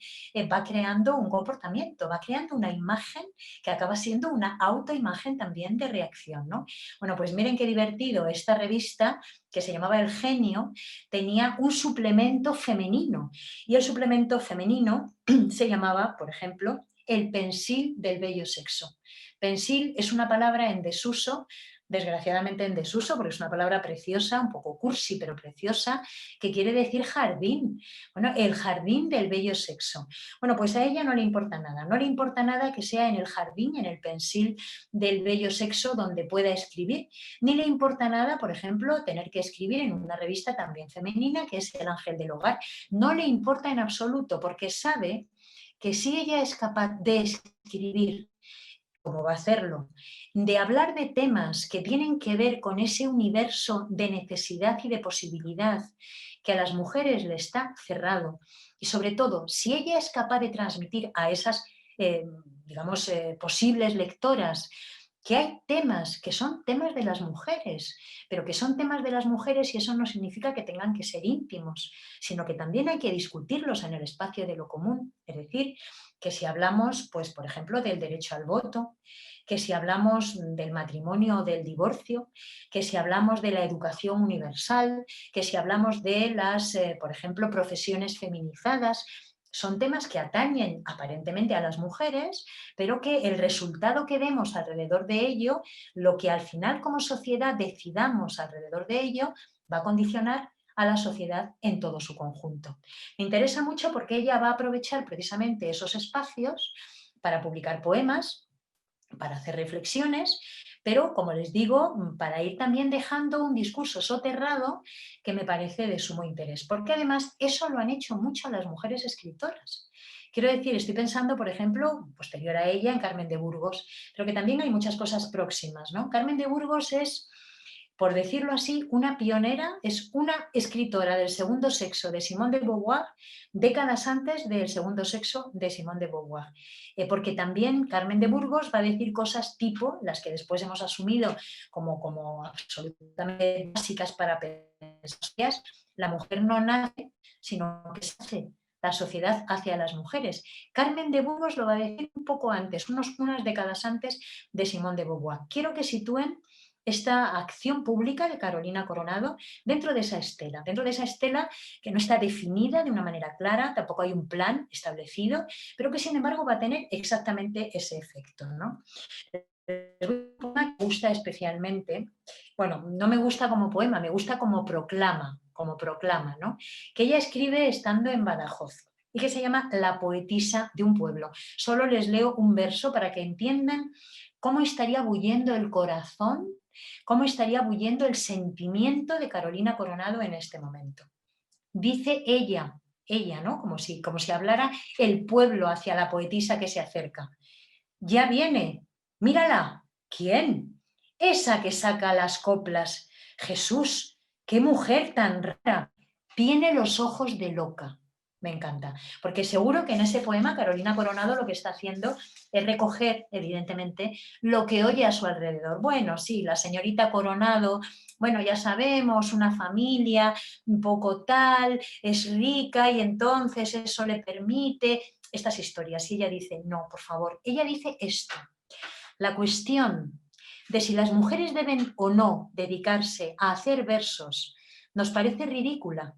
va creando un comportamiento, va creando una imagen que acaba siendo una autoimagen también de reacción, ¿no? Bueno, pues miren qué divertido, esta revista que se llamaba El Genio tenía un suplemento femenino y el suplemento femenino se llamaba, por ejemplo, El Pensil del bello sexo. Pensil es una palabra en desuso, desgraciadamente en desuso, porque es una palabra preciosa, un poco cursi, pero preciosa, que quiere decir jardín. Bueno, el jardín del bello sexo. Bueno, pues a ella no le importa nada. No le importa nada que sea en el jardín, en el pensil del bello sexo donde pueda escribir, ni le importa nada, por ejemplo, tener que escribir en una revista también femenina, que es El Ángel del Hogar. No le importa en absoluto, porque sabe que si ella es capaz de escribir, como va a hacerlo, de hablar de temas que tienen que ver con ese universo de necesidad y de posibilidad que a las mujeres le está cerrado, y sobre todo, si ella es capaz de transmitir a esas, posibles lectoras, que hay temas que son temas de las mujeres, pero que son temas de las mujeres y eso no significa que tengan que ser íntimos, sino que también hay que discutirlos en el espacio de lo común. Es decir, que si hablamos, pues, por ejemplo, del derecho al voto, que si hablamos del matrimonio o del divorcio, que si hablamos de la educación universal, que si hablamos de las, por ejemplo, profesiones feminizadas, son temas que atañen aparentemente a las mujeres, pero que el resultado que demos alrededor de ello, lo que al final como sociedad decidamos alrededor de ello, va a condicionar a la sociedad en todo su conjunto. Me interesa mucho porque ella va a aprovechar precisamente esos espacios para publicar poemas, para hacer reflexiones, pero, como les digo, para ir también dejando un discurso soterrado que me parece de sumo interés, porque además eso lo han hecho mucho las mujeres escritoras. Quiero decir, estoy pensando, por ejemplo, posterior a ella, en Carmen de Burgos, pero que también hay muchas cosas próximas, ¿no? Carmen de Burgos es, por decirlo así, una pionera, es una escritora del segundo sexo de Simone de Beauvoir, décadas antes del segundo sexo de Simone de Beauvoir. Porque también Carmen de Burgos va a decir cosas tipo las que después hemos asumido como absolutamente básicas para pensar. La mujer no nace, sino que se hace. La sociedad hacia las mujeres. Carmen de Burgos lo va a decir un poco antes, unas décadas antes de Simone de Beauvoir. Quiero que sitúen esta acción pública de Carolina Coronado dentro de esa estela que no está definida de una manera clara, tampoco hay un plan establecido, pero que sin embargo va a tener exactamente ese efecto, ¿no? Me gusta especialmente, bueno, no me gusta como poema, me gusta como proclama, ¿no? Que ella escribe estando en Badajoz y que se llama La poetisa de un pueblo. Solo les leo un verso para que entiendan cómo estaría bullendo el corazón, cómo estaría bullendo el sentimiento de Carolina Coronado en este momento. Dice ella, ¿no? Como si hablara el pueblo hacia la poetisa que se acerca. Ya viene, mírala. ¿Quién? Esa que saca las coplas. Jesús, qué mujer tan rara. tiene los ojos de loca. Me encanta, porque seguro que en ese poema Carolina Coronado lo que está haciendo es recoger, evidentemente, lo que oye a su alrededor. Bueno, sí, la señorita Coronado, bueno, ya sabemos, una familia un poco tal, es rica y entonces eso le permite estas historias. Y ella dice, no, por favor, ella dice esto. La cuestión de si las mujeres deben o no dedicarse a hacer versos nos parece ridícula.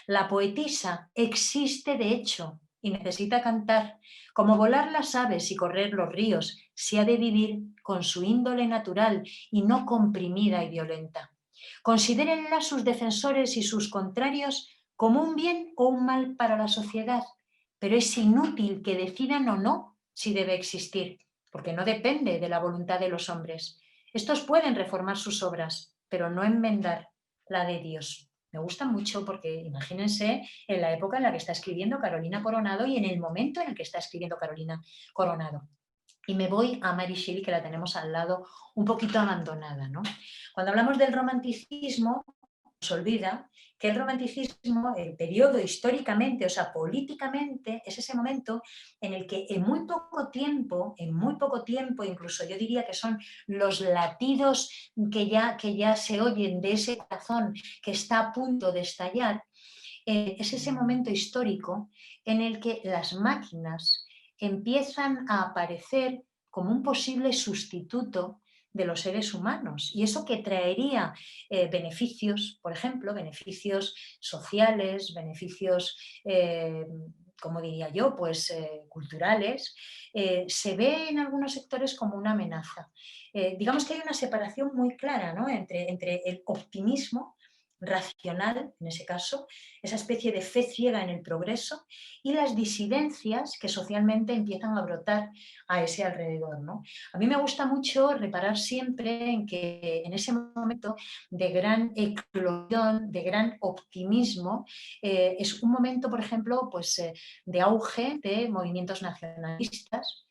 La poetisa existe de hecho y necesita cantar. Como volar las aves y correr los ríos, se ha de vivir con su índole natural y no comprimida y violenta. Considérenla sus defensores y sus contrarios como un bien o un mal para la sociedad, pero es inútil que decidan o no si debe existir, porque no depende de la voluntad de los hombres. Estos pueden reformar sus obras, pero no enmendar la de Dios. Me gusta mucho porque imagínense en la época en la que está escribiendo Carolina Coronado y en el momento en el que está escribiendo Carolina Coronado. Y me voy a Mary Shelley, que la tenemos al lado un poquito abandonada, ¿no? Cuando hablamos del romanticismo, se olvida que el romanticismo, el periodo históricamente, o sea, políticamente, es ese momento en el que en muy poco tiempo, incluso yo diría que son los latidos que ya se oyen de ese corazón que está a punto de estallar, es ese momento histórico en el que las máquinas empiezan a aparecer como un posible sustituto de los seres humanos. Y eso que traería beneficios, por ejemplo, beneficios sociales, beneficios, como diría yo, pues culturales, se ve en algunos sectores como una amenaza. Digamos que hay una separación muy clara, ¿no?, entre el optimismo racional, en ese caso, esa especie de fe ciega en el progreso, y las disidencias que socialmente empiezan a brotar a ese alrededor, ¿no? A mí me gusta mucho reparar siempre en que en ese momento de gran eclosión, de gran optimismo, es un momento, por ejemplo, pues, de auge de movimientos nacionalistas.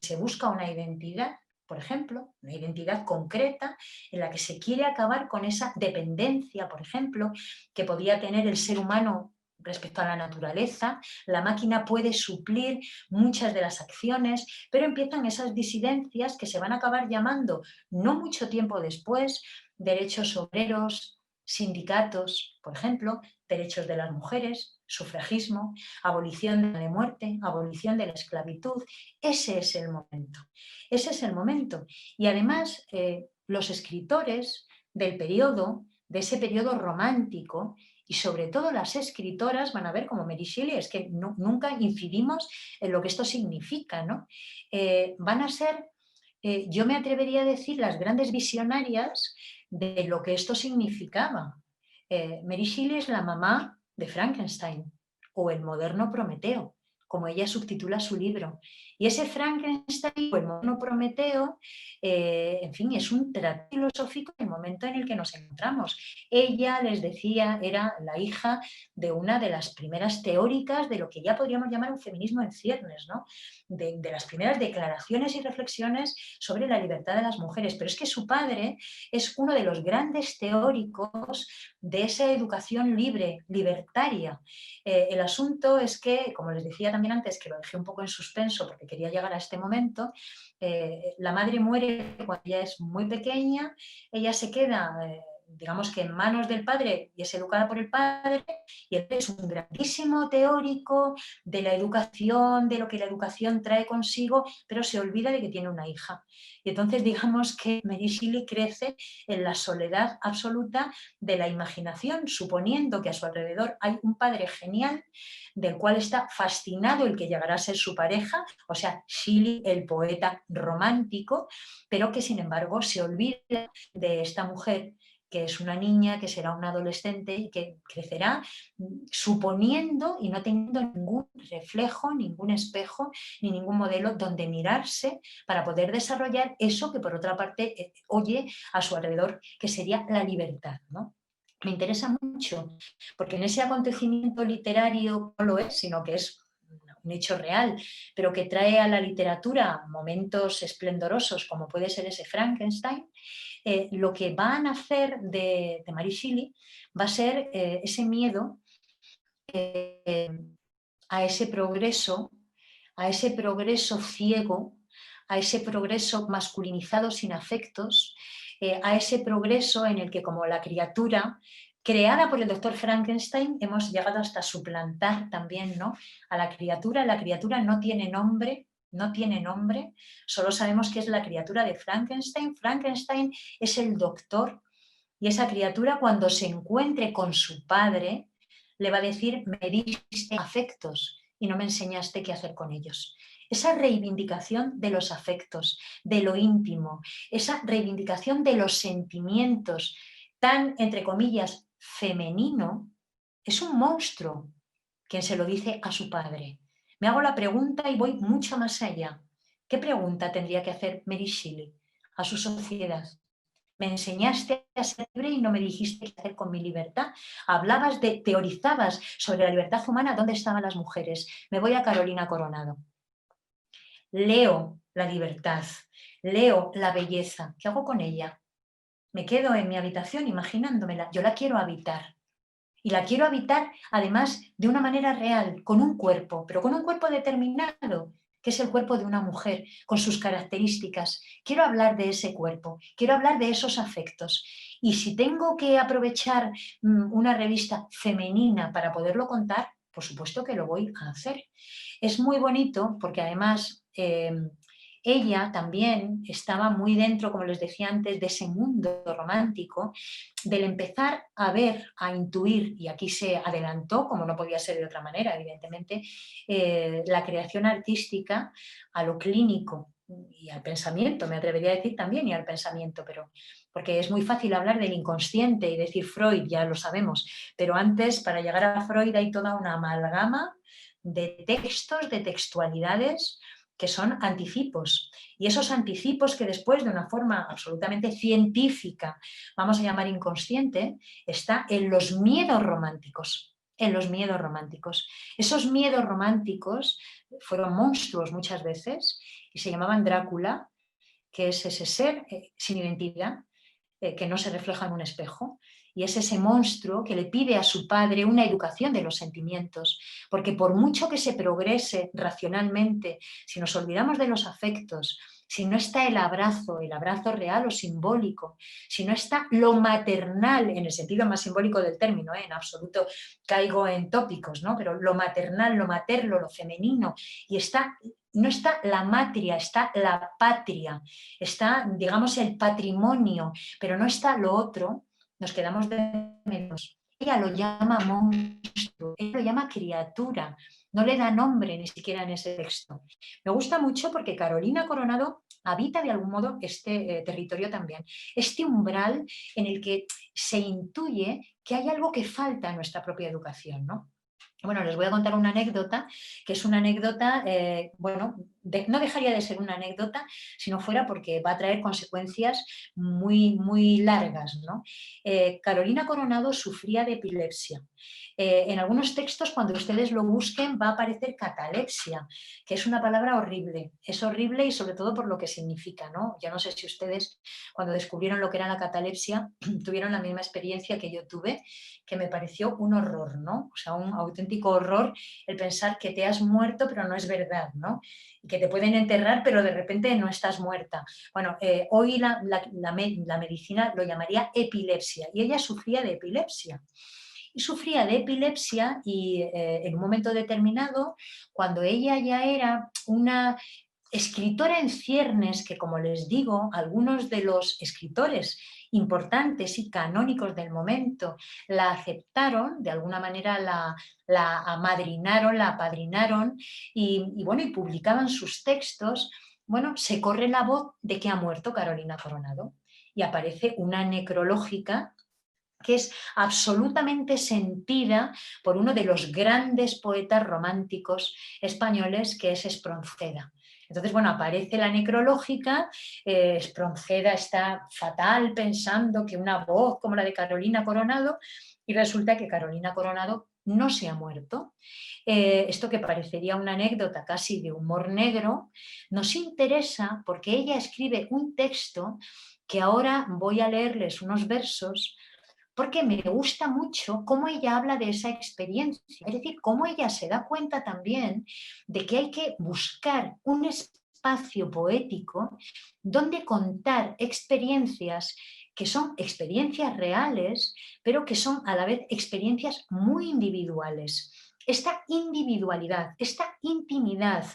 Se busca una identidad, por ejemplo, una identidad concreta en la que se quiere acabar con esa dependencia, por ejemplo, que podía tener el ser humano respecto a la naturaleza. La máquina puede suplir muchas de las acciones, pero empiezan esas disidencias que se van a acabar llamando, no mucho tiempo después, derechos obreros, sindicatos, por ejemplo, derechos de las mujeres, sufragismo, abolición de la pena de muerte, abolición de la esclavitud. Ese es el momento. Ese es el momento. Y además, los escritores del periodo, de ese periodo romántico, y sobre todo las escritoras, van a ver como Mary Shelley, es que nunca incidimos en lo que esto significa, ¿no? Van a ser, yo me atrevería a decir, las grandes visionarias de lo que esto significaba. Mary Shelley es la mamá de Frankenstein o el moderno Prometeo, como ella subtitula su libro. Y ese Frankenstein o el moderno Prometeo, en fin, es un tratado filosófico en el momento en el que nos encontramos. Ella, les decía, era la hija de una de las primeras teóricas de lo que ya podríamos llamar un feminismo en ciernes, ¿no? De las primeras declaraciones y reflexiones sobre la libertad de las mujeres. Pero es que su padre es uno de los grandes teóricos de esa educación libre, libertaria. El asunto es que, como les decía también antes, que lo dejé un poco en suspenso porque quería llegar a este momento, la madre muere cuando ella es muy pequeña, ella se queda, digamos que en manos del padre y es educada por el padre, y él es un grandísimo teórico de la educación, de lo que la educación trae consigo, pero se olvida de que tiene una hija. Y entonces digamos que Mary Shelley crece en la soledad absoluta de la imaginación, suponiendo que a su alrededor hay un padre genial del cual está fascinado el que llegará a ser su pareja, o sea, Shelley, el poeta romántico, pero que sin embargo se olvida de esta mujer que es una niña, que será una adolescente y que crecerá suponiendo y no teniendo ningún reflejo, ningún espejo, ni ningún modelo donde mirarse para poder desarrollar eso que por otra parte oye a su alrededor, que sería la libertad, ¿no? Me interesa mucho, porque en ese acontecimiento literario no lo es, sino que es un hecho real, pero que trae a la literatura momentos esplendorosos, como puede ser ese Frankenstein. Lo que van a hacer de Mary Shelley va a ser ese miedo a ese progreso ciego, a ese progreso masculinizado sin afectos, a ese progreso en el que, como la criatura creada por el doctor Frankenstein, hemos llegado hasta suplantar también, ¿no?, a la criatura. La criatura no tiene nombre, solo sabemos que es la criatura de Frankenstein. Frankenstein es el doctor, y esa criatura, cuando se encuentre con su padre, le va a decir: me diste afectos y no me enseñaste qué hacer con ellos. Esa reivindicación de los afectos, de lo íntimo, esa reivindicación de los sentimientos tan, entre comillas, femenino, es un monstruo quien se lo dice a su padre. Me hago la pregunta y voy mucho más allá. ¿Qué pregunta tendría que hacer Mary Shelley a su sociedad? Me enseñaste a ser libre y no me dijiste qué hacer con mi libertad. Teorizabas sobre la libertad humana, ¿dónde estaban las mujeres? Me voy a Carolina Coronado. Leo la libertad, leo la belleza. ¿Qué hago con ella? Me quedo en mi habitación imaginándomela. Yo la quiero habitar. Y la quiero habitar, además, de una manera real, con un cuerpo, pero con un cuerpo determinado, que es el cuerpo de una mujer, con sus características. Quiero hablar de ese cuerpo, quiero hablar de esos afectos. Y si tengo que aprovechar una revista femenina para poderlo contar, por supuesto que lo voy a hacer. Es muy bonito porque además ella también estaba muy dentro, como les decía antes, de ese mundo romántico, del empezar a ver, a intuir, y aquí se adelantó, como no podía ser de otra manera, evidentemente, la creación artística a lo clínico y al pensamiento, me atrevería a decir también, y al pensamiento, pero porque es muy fácil hablar del inconsciente y decir Freud, ya lo sabemos, pero antes, para llegar a Freud, hay toda una amalgama de textos, de textualidades, que son anticipos. Y esos anticipos que después, de una forma absolutamente científica, vamos a llamar inconsciente, está en los miedos románticos. En los miedos románticos. Esos miedos románticos fueron monstruos muchas veces y se llamaban Drácula, que es ese ser sin identidad, que no se refleja en un espejo, y es ese monstruo que le pide a su padre una educación de los sentimientos, porque por mucho que se progrese racionalmente, si nos olvidamos de los afectos, si no está el abrazo real o simbólico, si no está lo maternal, en el sentido más simbólico del término, en absoluto caigo en tópicos, ¿no?, pero lo maternal, lo materno, lo femenino, y no está la matria, está la patria, está, digamos, el patrimonio, pero no está lo otro, nos quedamos de menos. Ella lo llama monstruo, ella lo llama criatura, no le da nombre ni siquiera en ese texto. Me gusta mucho porque Carolina Coronado habita de algún modo este territorio también, este umbral en el que se intuye que hay algo que falta en nuestra propia educación, ¿no? Bueno, les voy a contar una anécdota, que es una anécdota, no dejaría de ser una anécdota si no fuera porque va a traer consecuencias muy, muy largas, ¿no? Carolina Coronado sufría de epilepsia. En algunos textos, cuando ustedes lo busquen, va a aparecer catalepsia, que es una palabra horrible. Es horrible y sobre todo por lo que significa, ¿no? Yo no sé si ustedes, cuando descubrieron lo que era la catalepsia, tuvieron la misma experiencia que yo tuve, que me pareció un horror, ¿no? O sea, un auténtico horror el pensar que te has muerto, pero no es verdad, ¿no? Y que te pueden enterrar, pero de repente no estás muerta. Bueno, hoy la medicina lo llamaría epilepsia, y ella sufría de epilepsia. Y sufría de epilepsia y en un momento determinado, cuando ella ya era una escritora en ciernes, que como les digo, algunos de los escritores importantes y canónicos del momento la aceptaron, de alguna manera la amadrinaron, la apadrinaron y publicaban sus textos, bueno, se corre la voz de que ha muerto Carolina Coronado y aparece una necrológica que es absolutamente sentida por uno de los grandes poetas románticos españoles, que es Espronceda. Entonces, bueno, aparece la necrológica, Espronceda está fatal pensando que una voz como la de Carolina Coronado, y resulta que Carolina Coronado no se ha muerto. Esto, que parecería una anécdota casi de humor negro, nos interesa porque ella escribe un texto que ahora voy a leerles unos versos porque me gusta mucho cómo ella habla de esa experiencia, es decir, cómo ella se da cuenta también de que hay que buscar un espacio poético donde contar experiencias que son experiencias reales, pero que son a la vez experiencias muy individuales. Esta individualidad, esta intimidad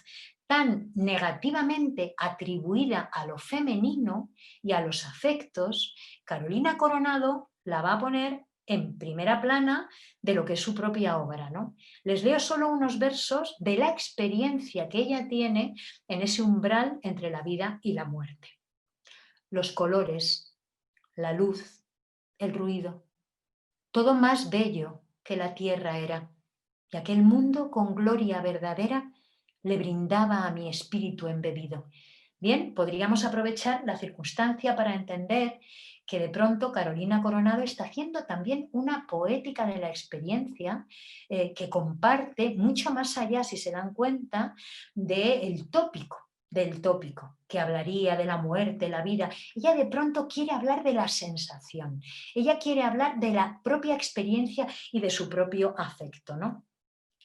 tan negativamente atribuida a lo femenino y a los afectos, Carolina Coronado la va a poner en primera plana de lo que es su propia obra, ¿no? Les leo solo unos versos de la experiencia que ella tiene en ese umbral entre la vida y la muerte. Los colores, la luz, el ruido, todo más bello que la tierra era, y aquel mundo con gloria verdadera le brindaba a mi espíritu embebido. Bien, podríamos aprovechar la circunstancia para entender que de pronto Carolina Coronado está haciendo también una poética de la experiencia que comparte mucho más allá, si se dan cuenta, del tópico, que hablaría de la muerte, la vida. Ella de pronto quiere hablar de la sensación, ella quiere hablar de la propia experiencia y de su propio afecto, ¿no?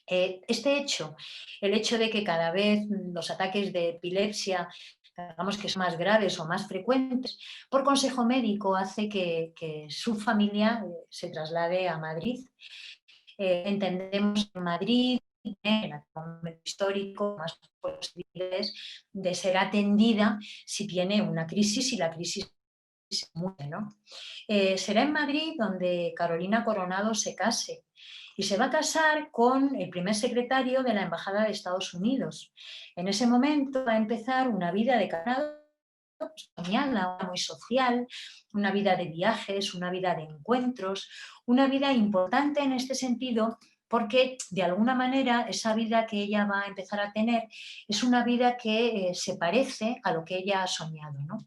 Este hecho, el hecho de que cada vez los ataques de epilepsia, digamos que son más graves o más frecuentes, por consejo médico hace que su familia se traslade a Madrid. Entendemos que Madrid en el momento histórico más posibilidades de ser atendida si tiene una crisis y la crisis muere, ¿no? Será en Madrid donde Carolina Coronado se case y se va a casar con el primer secretario de la Embajada de Estados Unidos. En ese momento va a empezar una vida de casado soñada, muy social, una vida de viajes, una vida de encuentros, una vida importante en este sentido porque de alguna manera esa vida que ella va a empezar a tener es una vida que se parece a lo que ella ha soñado, ¿no?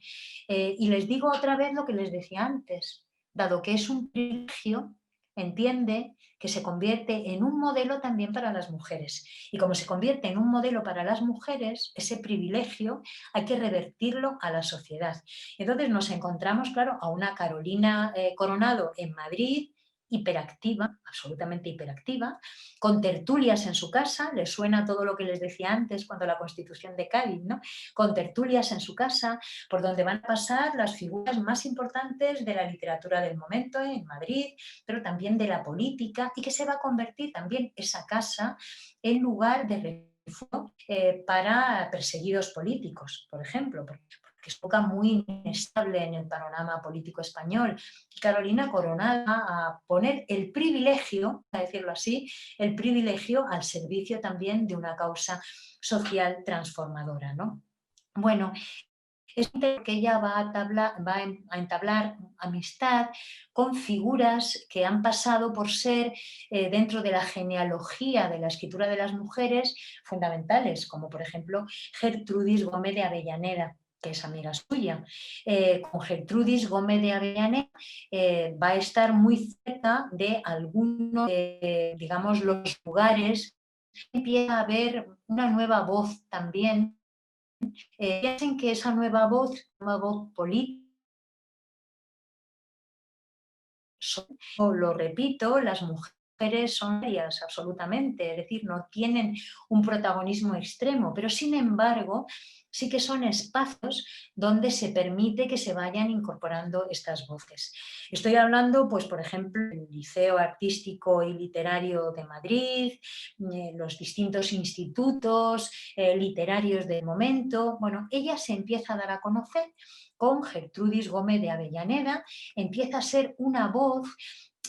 Y les digo otra vez lo que les decía antes, dado que es un privilegio, entiende que se convierte en un modelo también para las mujeres. Y como se convierte en un modelo para las mujeres, ese privilegio hay que revertirlo a la sociedad. Entonces nos encontramos, claro, a una Carolina Coronado en Madrid, hiperactiva, absolutamente hiperactiva, con tertulias en su casa, les suena todo lo que les decía antes cuando la Constitución de Cádiz, ¿no? Con tertulias en su casa, por donde van a pasar las figuras más importantes de la literatura del momento en Madrid, pero también de la política, y que se va a convertir también esa casa en lugar de refugio para perseguidos políticos, por ejemplo, porque es una época muy inestable en el panorama político español. Carolina Coronada a poner el privilegio, a decirlo así, el privilegio al servicio también de una causa social transformadora, ¿no? Bueno, es que ella va a entablar amistad con figuras que han pasado por ser, dentro de la genealogía de la escritura de las mujeres, fundamentales, como por ejemplo Gertrudis Gómez de Avellaneda, que es amiga suya. Con Gertrudis Gómez de Avellaneda va a estar muy cerca de algunos, digamos, los lugares. Empieza a haber una nueva voz también. Piensen que esa nueva voz política, lo repito, las mujeres son varias, absolutamente, es decir, no tienen un protagonismo extremo, pero sin embargo sí que son espacios donde se permite que se vayan incorporando estas voces. Estoy hablando, pues, por ejemplo, del Liceo Artístico y Literario de Madrid, los distintos institutos literarios del momento. Bueno, ella se empieza a dar a conocer con Gertrudis Gómez de Avellaneda, empieza a ser una voz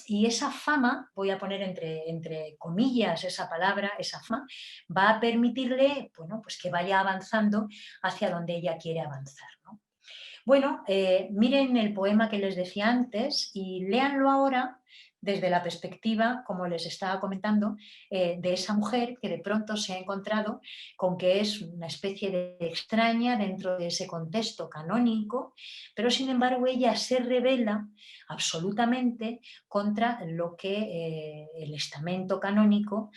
y esa fama, voy a poner entre comillas esa palabra, esa fama, va a permitirle, bueno, pues que vaya avanzando hacia donde ella quiere avanzar, ¿no? Bueno, miren el poema que les decía antes y léanlo ahora desde la perspectiva, como les estaba comentando, de esa mujer que de pronto se ha encontrado con que es una especie de extraña dentro de ese contexto canónico, pero sin embargo ella se revela absolutamente contra lo que el estamento canónico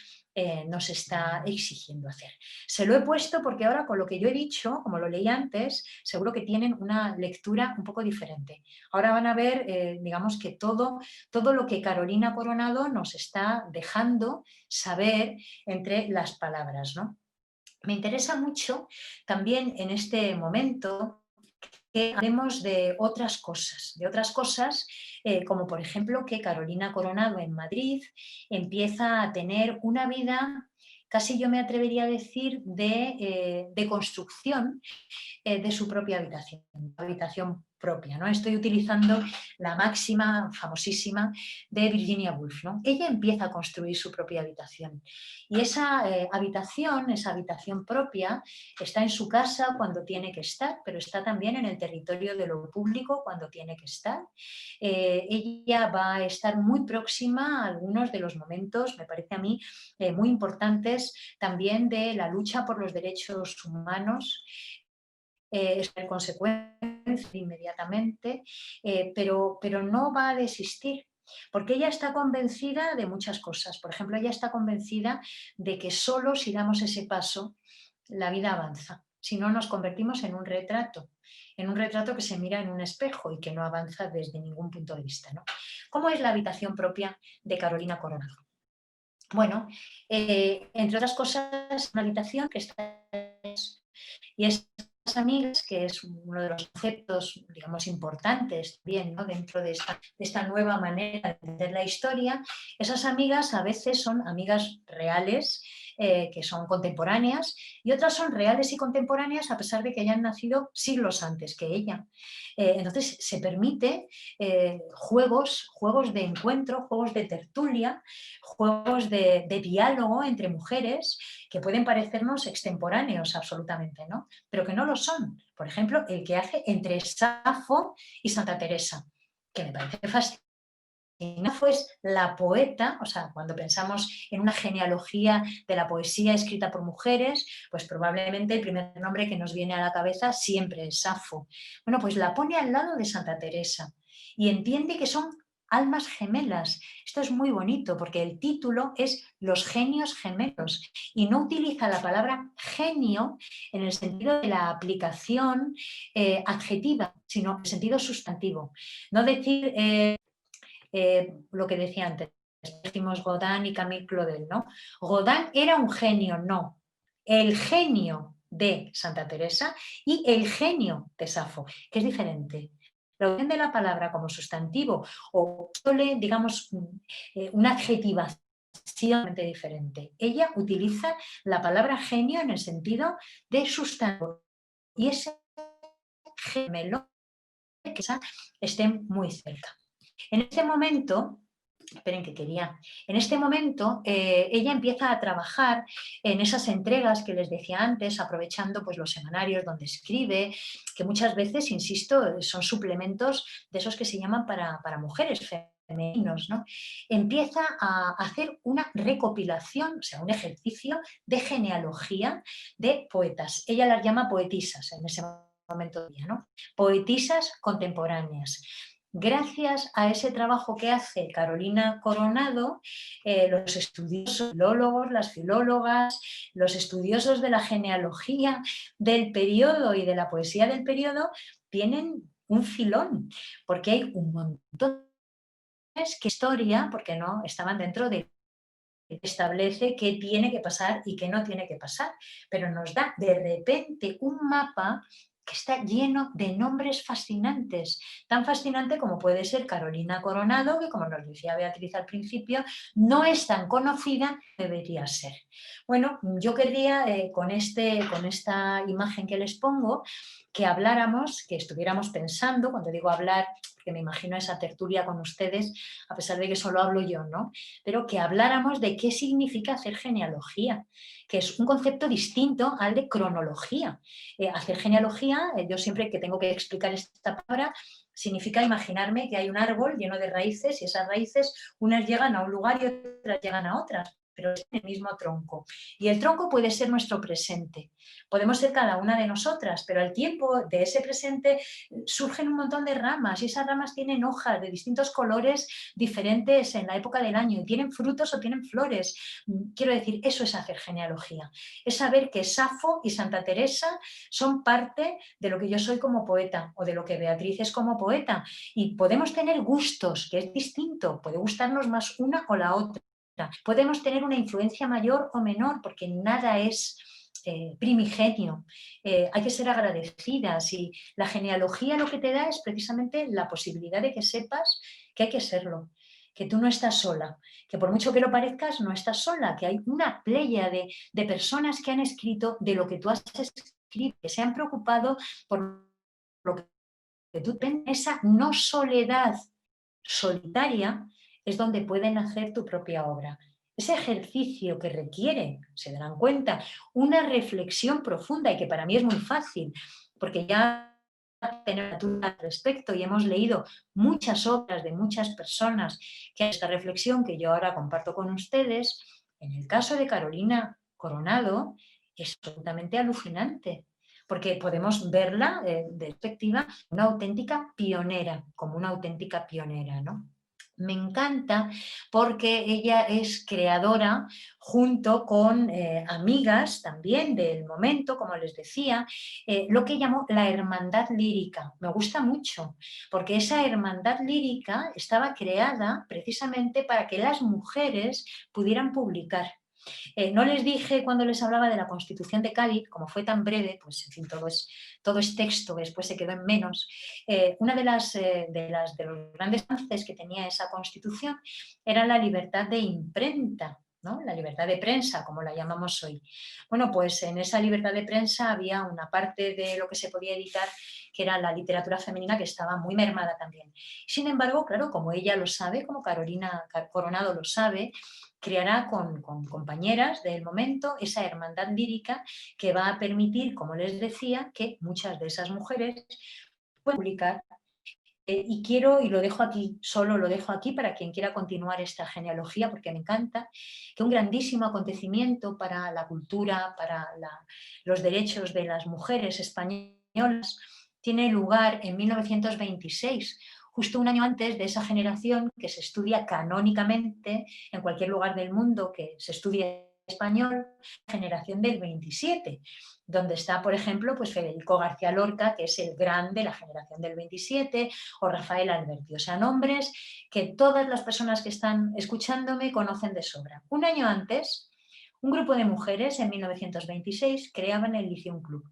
nos está exigiendo hacer. Se lo he puesto porque ahora con lo que yo he dicho, como lo leí antes, seguro que tienen una lectura un poco diferente. Ahora van a ver, digamos que todo lo que Carolina Coronado nos está dejando saber entre las palabras, ¿no? Me interesa mucho también en este momento que hablemos de otras cosas, como por ejemplo que Carolina Coronado en Madrid empieza a tener una vida, casi yo me atrevería a decir, de construcción de su propia habitación propia, ¿no? Estoy utilizando la máxima famosísima de Virginia Woolf, ¿no? Ella empieza a construir su propia habitación y esa habitación propia está en su casa cuando tiene que estar, pero está también en el territorio de lo público cuando tiene que estar. Ella va a estar muy próxima a algunos de los momentos, me parece a mí, muy importantes también de la lucha por los derechos humanos, en consecuencia inmediatamente, pero no va a desistir. Porque ella está convencida de muchas cosas. Por ejemplo, ella está convencida de que solo si damos ese paso, la vida avanza. Si no, nos convertimos en un retrato que se mira en un espejo y que no avanza desde ningún punto de vista, ¿no? ¿Cómo es la habitación propia de Carolina Coronado? Bueno, entre otras cosas, una habitación que está... Y estas amigas, que es uno de los conceptos, digamos, importantes bien, ¿no? Dentro de esta nueva manera de entender la historia, esas amigas a veces son amigas reales, que son contemporáneas, y otras son reales y contemporáneas a pesar de que hayan nacido siglos antes que ella. Entonces se permite juegos de encuentro, juegos de tertulia, juegos de diálogo entre mujeres que pueden parecernos extemporáneos absolutamente, ¿no? Pero que no lo son. Por ejemplo, el que hace entre Safo y Santa Teresa, que me parece fascinante. Safo es la poeta, o sea, cuando pensamos en una genealogía de la poesía escrita por mujeres, pues probablemente el primer nombre que nos viene a la cabeza siempre es Safo. Bueno, pues la pone al lado de Santa Teresa y entiende que son almas gemelas. Esto es muy bonito porque el título es Los genios gemelos y no utiliza la palabra genio en el sentido de la aplicación adjetiva, sino en el sentido sustantivo. No decir... lo que decía antes, decimos Godin y Camille Claudel, ¿no? Godin era un genio, no. El genio de Santa Teresa y el genio de Safo, que es diferente. La opción de la palabra como sustantivo o digamos, una adjetivación diferente. Ella utiliza la palabra genio en el sentido de sustantivo y ese gemelo que estén muy cerca. En este momento, ella empieza a trabajar en esas entregas que les decía antes, aprovechando pues, los semanarios donde escribe, que muchas veces, insisto, son suplementos de esos que se llaman para mujeres femeninos, ¿no? Empieza a hacer una recopilación, o sea, un ejercicio de genealogía de poetas. Ella las llama poetisas en ese momento, ¿no? Poetisas contemporáneas. Gracias a ese trabajo que hace Carolina Coronado, los estudiosos, filólogos, las filólogas, los estudiosos de la genealogía del periodo y de la poesía del periodo tienen un filón, porque hay un montón de historia, porque no estaban dentro de establece qué tiene que pasar y qué no tiene que pasar, pero nos da de repente un mapa que está lleno de nombres fascinantes, tan fascinante como puede ser Carolina Coronado, que como nos decía Beatriz al principio, no es tan conocida, debería ser. Bueno, yo querría con esta imagen que les pongo, que habláramos, que estuviéramos pensando, cuando digo hablar, porque me imagino esa tertulia con ustedes, a pesar de que solo hablo yo, ¿no? Pero que habláramos de qué significa hacer genealogía, que es un concepto distinto al de cronología. Hacer genealogía, yo siempre que tengo que explicar esta palabra, significa imaginarme que hay un árbol lleno de raíces y esas raíces unas llegan a un lugar y otras llegan a otras, pero es el mismo tronco. Y el tronco puede ser nuestro presente. Podemos ser cada una de nosotras, pero al tiempo de ese presente surgen un montón de ramas y esas ramas tienen hojas de distintos colores diferentes en la época del año y tienen frutos o tienen flores. Quiero decir, eso es hacer genealogía. Es saber que Safo y Santa Teresa son parte de lo que yo soy como poeta o de lo que Beatriz es como poeta. Y podemos tener gustos, que es distinto. Puede gustarnos más una o la otra. Podemos tener una influencia mayor o menor porque nada es primigenio. Hay que ser agradecidas y la genealogía lo que te da es precisamente la posibilidad de que sepas que hay que serlo, que tú no estás sola, que por mucho que lo parezcas no estás sola, que hay una playa de personas que han escrito de lo que tú has escrito, que se han preocupado por lo que tú tienes. Esa no soledad solitaria es donde pueden hacer tu propia obra. Ese ejercicio que requiere, se darán cuenta, una reflexión profunda y que para mí es muy fácil, porque ya tenemos al respecto y hemos leído muchas obras de muchas personas que hacen esta reflexión que yo ahora comparto con ustedes. En el caso de Carolina Coronado es absolutamente alucinante, porque podemos verla de perspectiva una auténtica pionera, como una auténtica pionera, ¿no? Me encanta porque ella es creadora junto con amigas también del momento, como les decía, lo que llamó la hermandad lírica. Me gusta mucho porque esa hermandad lírica estaba creada precisamente para que las mujeres pudieran publicar. No les dije cuando les hablaba de la Constitución de Cádiz, como fue tan breve, pues en fin, todo es texto, después se quedó en menos. Una de los grandes avances que tenía esa Constitución era la libertad de imprenta, ¿no? La libertad de prensa, como la llamamos hoy. Bueno, pues en esa libertad de prensa había una parte de lo que se podía editar que era la literatura femenina, que estaba muy mermada también. Sin embargo, claro, como ella lo sabe, como Carolina Coronado lo sabe, creará con compañeras del momento esa hermandad lírica que va a permitir, como les decía, que muchas de esas mujeres puedan publicar. Y quiero, y lo dejo aquí, solo lo dejo aquí para quien quiera continuar esta genealogía, porque me encanta, que un grandísimo acontecimiento para la cultura, para los derechos de las mujeres españolas, tiene lugar en 1926, justo un año antes de esa generación que se estudia canónicamente en cualquier lugar del mundo que se estudie español, generación del 27, donde está, por ejemplo, pues Federico García Lorca, que es el gran de la generación del 27, o Rafael Alberti, o sea, nombres que todas las personas que están escuchándome conocen de sobra. Un año antes, un grupo de mujeres en 1926 creaban el Lyceum Club.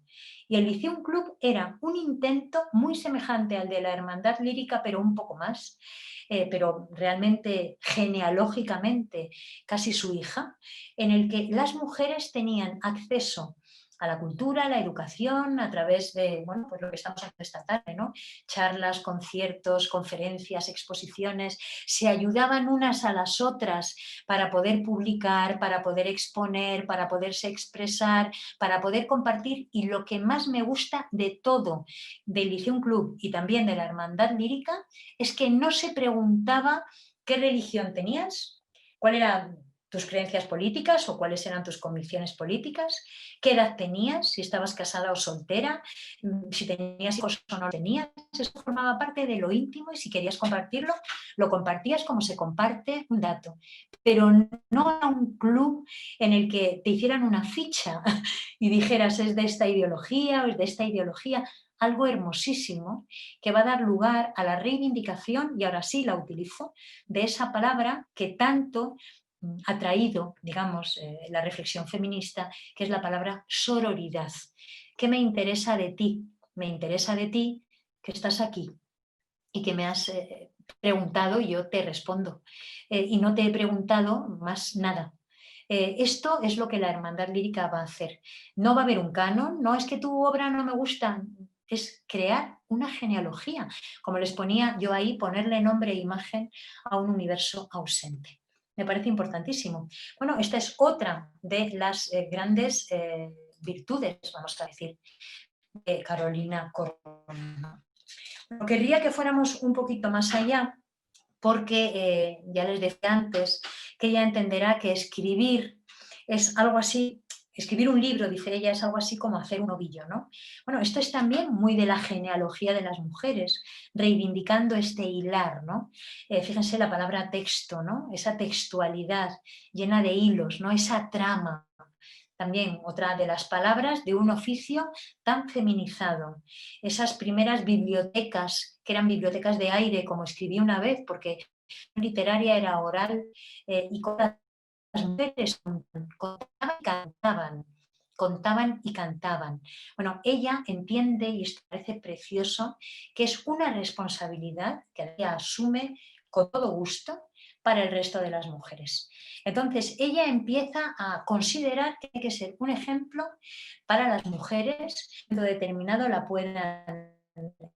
Y el Lyceum Club era un intento muy semejante al de la Hermandad Lírica, pero un poco más, pero realmente genealógicamente casi su hija, en el que las mujeres tenían acceso a la cultura, a la educación, a través de, bueno, pues lo que estamos haciendo esta tarde, ¿no? Charlas, conciertos, conferencias, exposiciones, se ayudaban unas a las otras para poder publicar, para poder exponer, para poderse expresar, para poder compartir, y lo que más me gusta de todo del Lyceum Club y también de la Hermandad Lírica es que no se preguntaba qué religión tenías, cuál era tus creencias políticas o cuáles eran tus convicciones políticas, qué edad tenías, si estabas casada o soltera, si tenías hijos o no tenías. Eso formaba parte de lo íntimo y si querías compartirlo, lo compartías como se comparte un dato. Pero no a un club en el que te hicieran una ficha y dijeras es de esta ideología o es de esta ideología. Algo hermosísimo que va a dar lugar a la reivindicación, y ahora sí la utilizo, de esa palabra que tanto ha traído, digamos, la reflexión feminista, que es la palabra sororidad. ¿Qué me interesa de ti? Me interesa de ti que estás aquí y que me has preguntado y yo te respondo. Y no te he preguntado más nada. Esto es lo que la Hermandad Lírica va a hacer. No va a haber un canon, no es que tu obra no me gusta. es crear una genealogía, como les ponía yo ahí, ponerle nombre e imagen a un universo ausente. Me parece importantísimo. Bueno, esta es otra de las grandes virtudes, vamos a decir, de Carolina Coronado. Bueno, querría que fuéramos un poquito más allá, porque ya les decía antes que ella entenderá que escribir es algo así. Escribir un libro, dice ella, es algo así como hacer un ovillo, ¿no? Bueno, esto es también muy de la genealogía de las mujeres, reivindicando este hilar, ¿no? Fíjense la palabra texto, ¿no? Esa textualidad llena de hilos, ¿no? Esa trama. También otra de las palabras de un oficio tan feminizado. Esas primeras bibliotecas, que eran bibliotecas de aire, como escribí una vez, porque literaria era oral y con las mujeres contaban y cantaban. Bueno, ella entiende, y esto parece precioso, que es una responsabilidad que ella asume con todo gusto para el resto de las mujeres. Entonces, ella empieza a considerar que tiene que ser un ejemplo para las mujeres, en lo determinado la puedan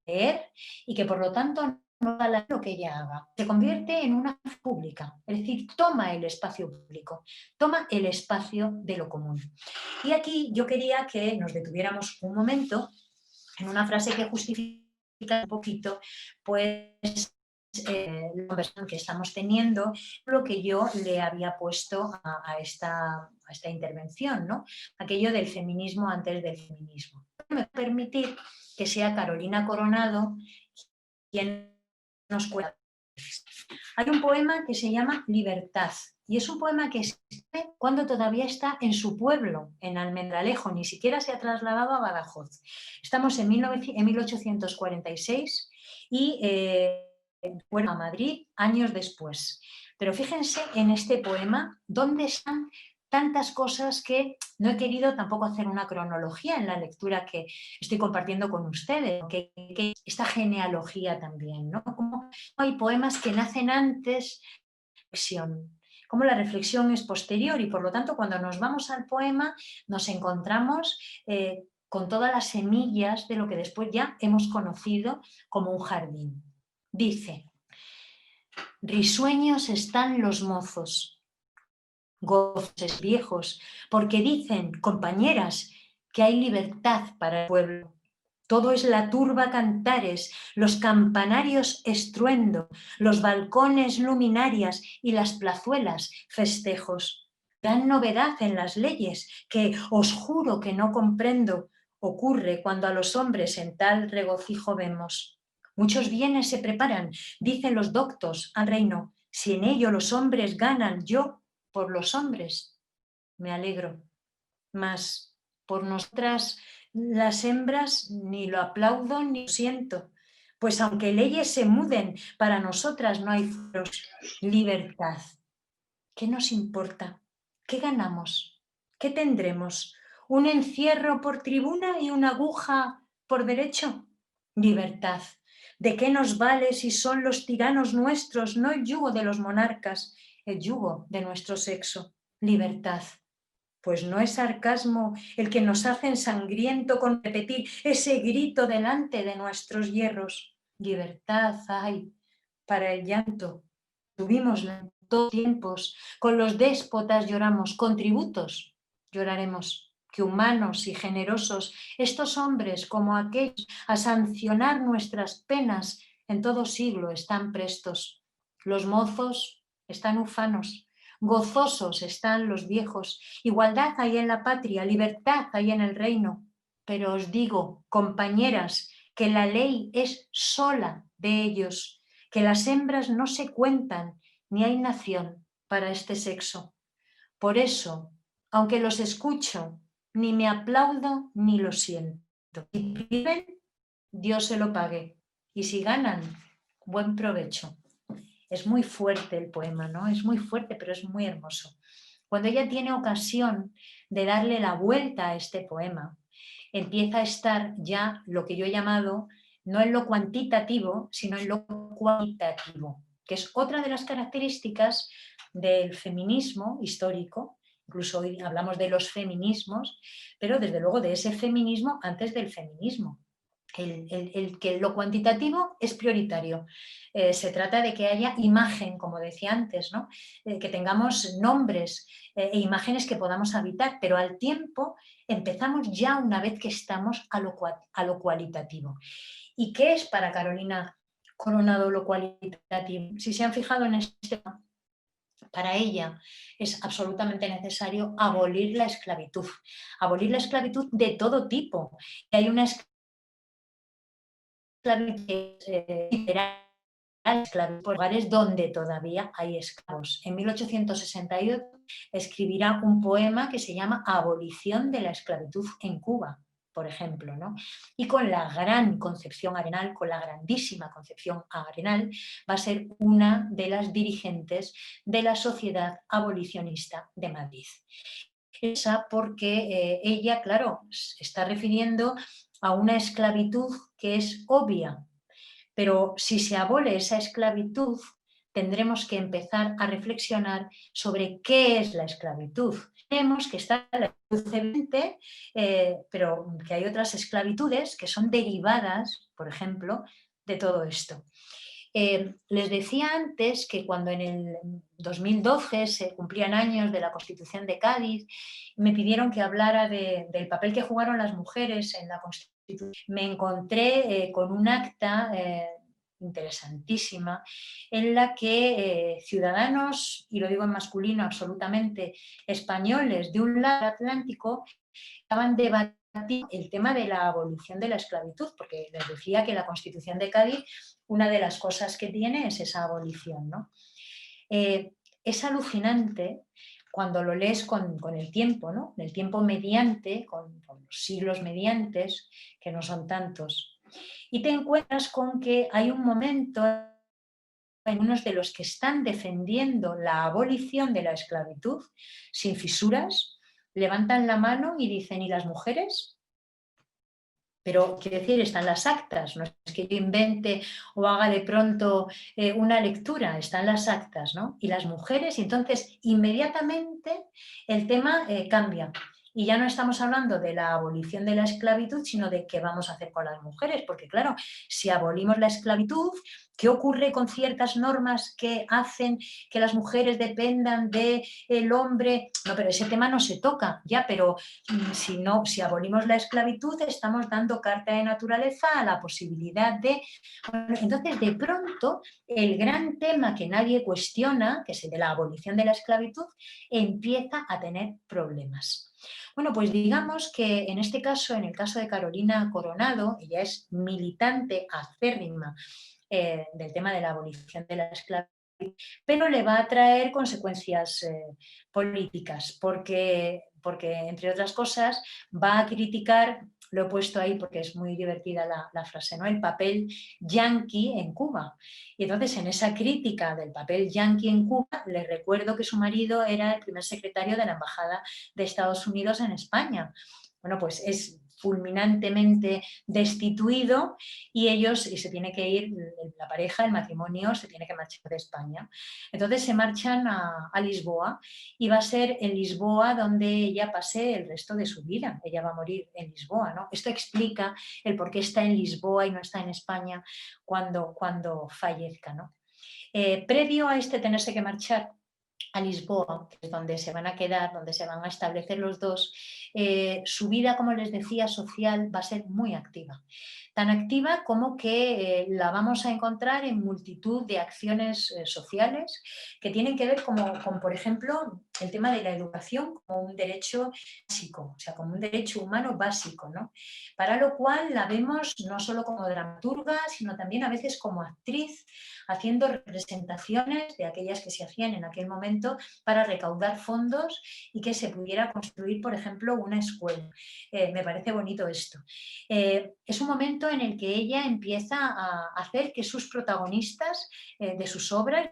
leer y que por lo tanto no haga lo que ella haga. Se convierte en una pública, es decir, toma el espacio público, toma el espacio de lo común. Y aquí yo quería que nos detuviéramos un momento en una frase que justifica un poquito, pues, la conversación que estamos teniendo, lo que yo le había puesto a esta intervención, ¿no? Aquello del feminismo antes del feminismo. Me voy a permitir que sea Carolina Coronado quien nos cuenta. Hay un poema que se llama Libertad, y es un poema que escribe cuando todavía está en su pueblo, en Almendralejo, ni siquiera se ha trasladado a Badajoz. Estamos en 1846 y bueno, a Madrid años después. Pero fíjense en este poema dónde están tantas cosas que no he querido tampoco hacer una cronología en la lectura que estoy compartiendo con ustedes, que esta genealogía también, ¿no? Como hay poemas que nacen antes de la reflexión, como la reflexión es posterior y por lo tanto cuando nos vamos al poema nos encontramos con todas las semillas de lo que después ya hemos conocido como un jardín. Dice: risueños están los mozos, goces viejos, porque dicen, compañeras, que hay libertad para el pueblo. Todo es la turba cantares, los campanarios estruendo, los balcones luminarias y las plazuelas festejos. Gran novedad en las leyes que os juro que no comprendo ocurre cuando a los hombres en tal regocijo vemos. Muchos bienes se preparan, dicen los doctos al reino. Si en ello los hombres ganan, yo por los hombres me alegro, mas por nosotras las hembras ni lo aplaudo ni lo siento, pues aunque leyes se muden, para nosotras no hay libertad. ¿Qué nos importa? ¿Qué ganamos? ¿Qué tendremos? ¿Un encierro por tribuna y una aguja por derecho? Libertad. ¿De qué nos vale si son los tiranos nuestros, no el yugo de los monarcas, el yugo de nuestro sexo? Libertad. Pues no es sarcasmo el que nos hacen sangriento con repetir ese grito delante de nuestros hierros. Libertad hay para el llanto. Tuvimosla en todos tiempos. Con los déspotas lloramos, con tributos lloraremos. Que humanos y generosos, estos hombres como aquellos, a sancionar nuestras penas en todo siglo están prestos. Los mozos están ufanos, gozosos están los viejos, igualdad hay en la patria, libertad hay en el reino. Pero os digo, compañeras, que la ley es sola de ellos, que las hembras no se cuentan, ni hay nación para este sexo. Por eso, aunque los escucho, ni me aplaudo ni lo siento. Si viven, Dios se lo pague, y si ganan, buen provecho. Es muy fuerte el poema, ¿no? Es muy fuerte, pero es muy hermoso. Cuando ella tiene ocasión de darle la vuelta a este poema, empieza a estar ya lo que yo he llamado, no en lo cuantitativo, sino en lo cualitativo, que es otra de las características del feminismo histórico. Incluso hoy hablamos de los feminismos, pero desde luego de ese feminismo antes del feminismo. el que lo cuantitativo es prioritario. Se trata de que haya imagen, como decía antes, ¿no? Que tengamos nombres e imágenes que podamos habitar, pero al tiempo empezamos ya una vez que estamos a lo cualitativo. ¿Y qué es para Carolina Coronado lo cualitativo? Si se han fijado en este tema, para ella es absolutamente necesario abolir la esclavitud de todo tipo. Y hay una esclavitud literal, por lugares donde todavía hay esclavos. En 1868 escribirá un poema que se llama Abolición de la esclavitud en Cuba, por ejemplo, ¿no? Y con la gran Concepción Arenal, con la grandísima Concepción Arenal, va a ser una de las dirigentes de la Sociedad Abolicionista de Madrid. Esa porque ella, claro, se está refiriendo a una esclavitud que es obvia, pero si se abole esa esclavitud, tendremos que empezar a reflexionar sobre qué es la esclavitud. Tenemos que está la esclavitud evidente, pero que hay otras esclavitudes que son derivadas, por ejemplo, de todo esto. Les decía antes que cuando en el 2012 se cumplían años de la Constitución de Cádiz, me pidieron que hablara del papel que jugaron las mujeres en la Constitución. Me encontré con un acta interesantísima en la que ciudadanos, y lo digo en masculino absolutamente, españoles de un lado atlántico, estaban debatiendo el tema de la abolición de la esclavitud, porque les decía que la Constitución de Cádiz, una de las cosas que tiene es esa abolición, ¿no? Es alucinante cuando lo lees con el tiempo, ¿no? El tiempo mediante, con los siglos mediantes, que no son tantos. Y te encuentras con que hay un momento en unos de los que están defendiendo la abolición de la esclavitud, sin fisuras, levantan la mano y dicen, ¿y las mujeres? Pero, quiero decir, están las actas, no es que yo invente o haga de pronto una lectura, están las actas, ¿no? Y las mujeres, y entonces inmediatamente el tema cambia. Y ya no estamos hablando de la abolición de la esclavitud, sino de qué vamos a hacer con las mujeres, porque claro, si abolimos la esclavitud, ¿qué ocurre con ciertas normas que hacen que las mujeres dependan del hombre? No, pero ese tema no se toca, ya, pero si abolimos la esclavitud, estamos dando carta de naturaleza a la posibilidad de... Bueno, entonces, de pronto, el gran tema que nadie cuestiona, que es el de la abolición de la esclavitud, empieza a tener problemas. Bueno, pues digamos que en este caso, en el caso de Carolina Coronado, ella es militante acérrima del tema de la abolición de la esclavitud, pero le va a traer consecuencias políticas, porque, entre otras cosas, va a criticar, lo he puesto ahí porque es muy divertida la frase, ¿no? El papel yanqui en Cuba. Y entonces, en esa crítica del papel yanqui en Cuba, le recuerdo que su marido era el primer secretario de la Embajada de Estados Unidos en España. Bueno, pues es fulminantemente destituido y se tiene que ir, la pareja, el matrimonio, se tiene que marchar de España. Entonces se marchan a Lisboa y va a ser en Lisboa donde ella pase el resto de su vida. Ella va a morir en Lisboa, ¿no? Esto explica el por qué está en Lisboa y no está en España cuando fallezca, ¿no? Previo a tenerse que marchar a Lisboa, que es donde se van a quedar, donde se van a establecer los dos, su vida, como les decía, social va a ser muy activa. Tan activa como que la vamos a encontrar en multitud de acciones sociales que tienen que ver con, por ejemplo, el tema de la educación como un derecho básico, o sea, como un derecho humano básico, ¿no? Para lo cual la vemos no solo como dramaturga, sino también a veces como actriz, haciendo representaciones de aquellas que se hacían en aquel momento para recaudar fondos y que se pudiera construir, por ejemplo, una escuela. Me parece bonito esto. Es un momento en el que ella empieza a hacer que sus protagonistas de sus obras,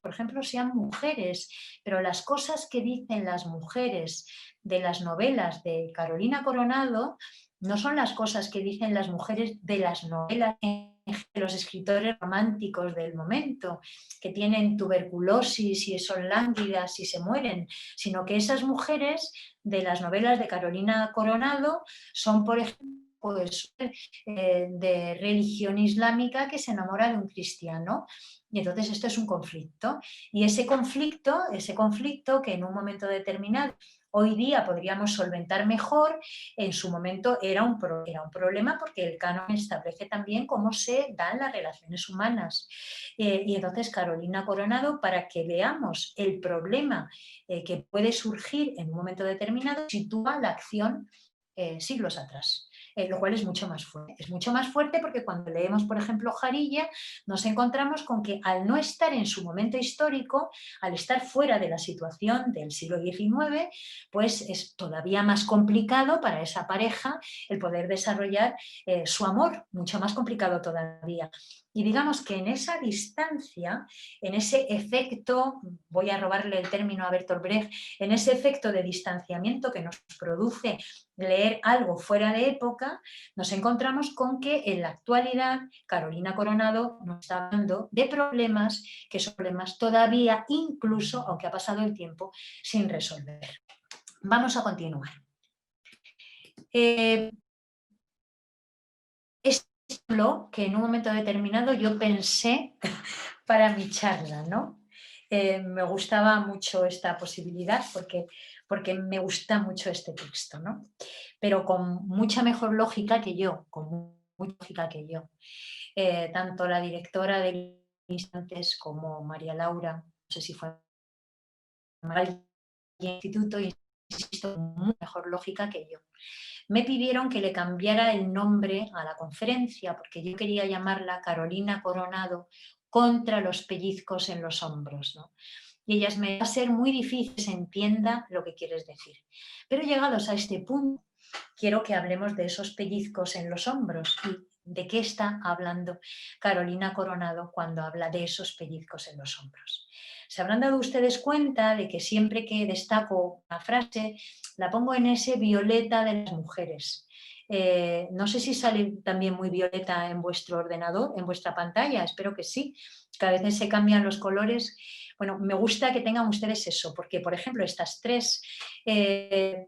por ejemplo, sean mujeres, pero las cosas que dicen las mujeres de las novelas de Carolina Coronado no son las cosas que dicen las mujeres de las novelas de los escritores románticos del momento, que tienen tuberculosis y son lánguidas y se mueren, sino que esas mujeres de las novelas de Carolina Coronado son, por ejemplo, pues, de religión islámica que se enamora de un cristiano. Y entonces esto es un conflicto. Y ese conflicto que en un momento determinado hoy día podríamos solventar mejor, en su momento era un problema porque el canon establece también cómo se dan las relaciones humanas. Y entonces Carolina Coronado, para que veamos el problema que puede surgir en un momento determinado, sitúa la acción siglos atrás. Lo cual es mucho más fuerte. Es mucho más fuerte porque cuando leemos, por ejemplo, Jarilla, nos encontramos con que al no estar en su momento histórico, al estar fuera de la situación del siglo XIX, pues es todavía más complicado para esa pareja el poder desarrollar su amor, mucho más complicado todavía. Y digamos que en esa distancia, en ese efecto, voy a robarle el término a Bertolt Brecht, en ese efecto de distanciamiento que nos produce leer algo fuera de época, nos encontramos con que en la actualidad Carolina Coronado nos está hablando de problemas que son problemas todavía, incluso aunque ha pasado el tiempo, sin resolver. Vamos a continuar. Es lo que en un momento determinado yo pensé para mi charla, ¿no? Me gustaba mucho esta posibilidad porque me gusta mucho este texto, ¿no? Pero con mucha mejor lógica que yo, tanto la directora del Instantes como María Laura, no sé si fue el instituto, insisto, con mucha mejor lógica que yo. Me pidieron que le cambiara el nombre a la conferencia porque yo quería llamarla Carolina Coronado contra los pellizcos en los hombros, ¿no? Y ellas me va a ser muy difícil que se entienda lo que quieres decir. Pero llegados a este punto, quiero que hablemos de esos pellizcos en los hombros y de qué está hablando Carolina Coronado cuando habla de esos pellizcos en los hombros. Se habrán dado ustedes cuenta de que siempre que destaco una frase, la pongo en ese violeta de las mujeres. No sé si sale también muy violeta en vuestro ordenador, en vuestra pantalla, espero que sí, que a veces se cambian los colores. Bueno, me gusta que tengan ustedes eso, porque, por ejemplo, estas tres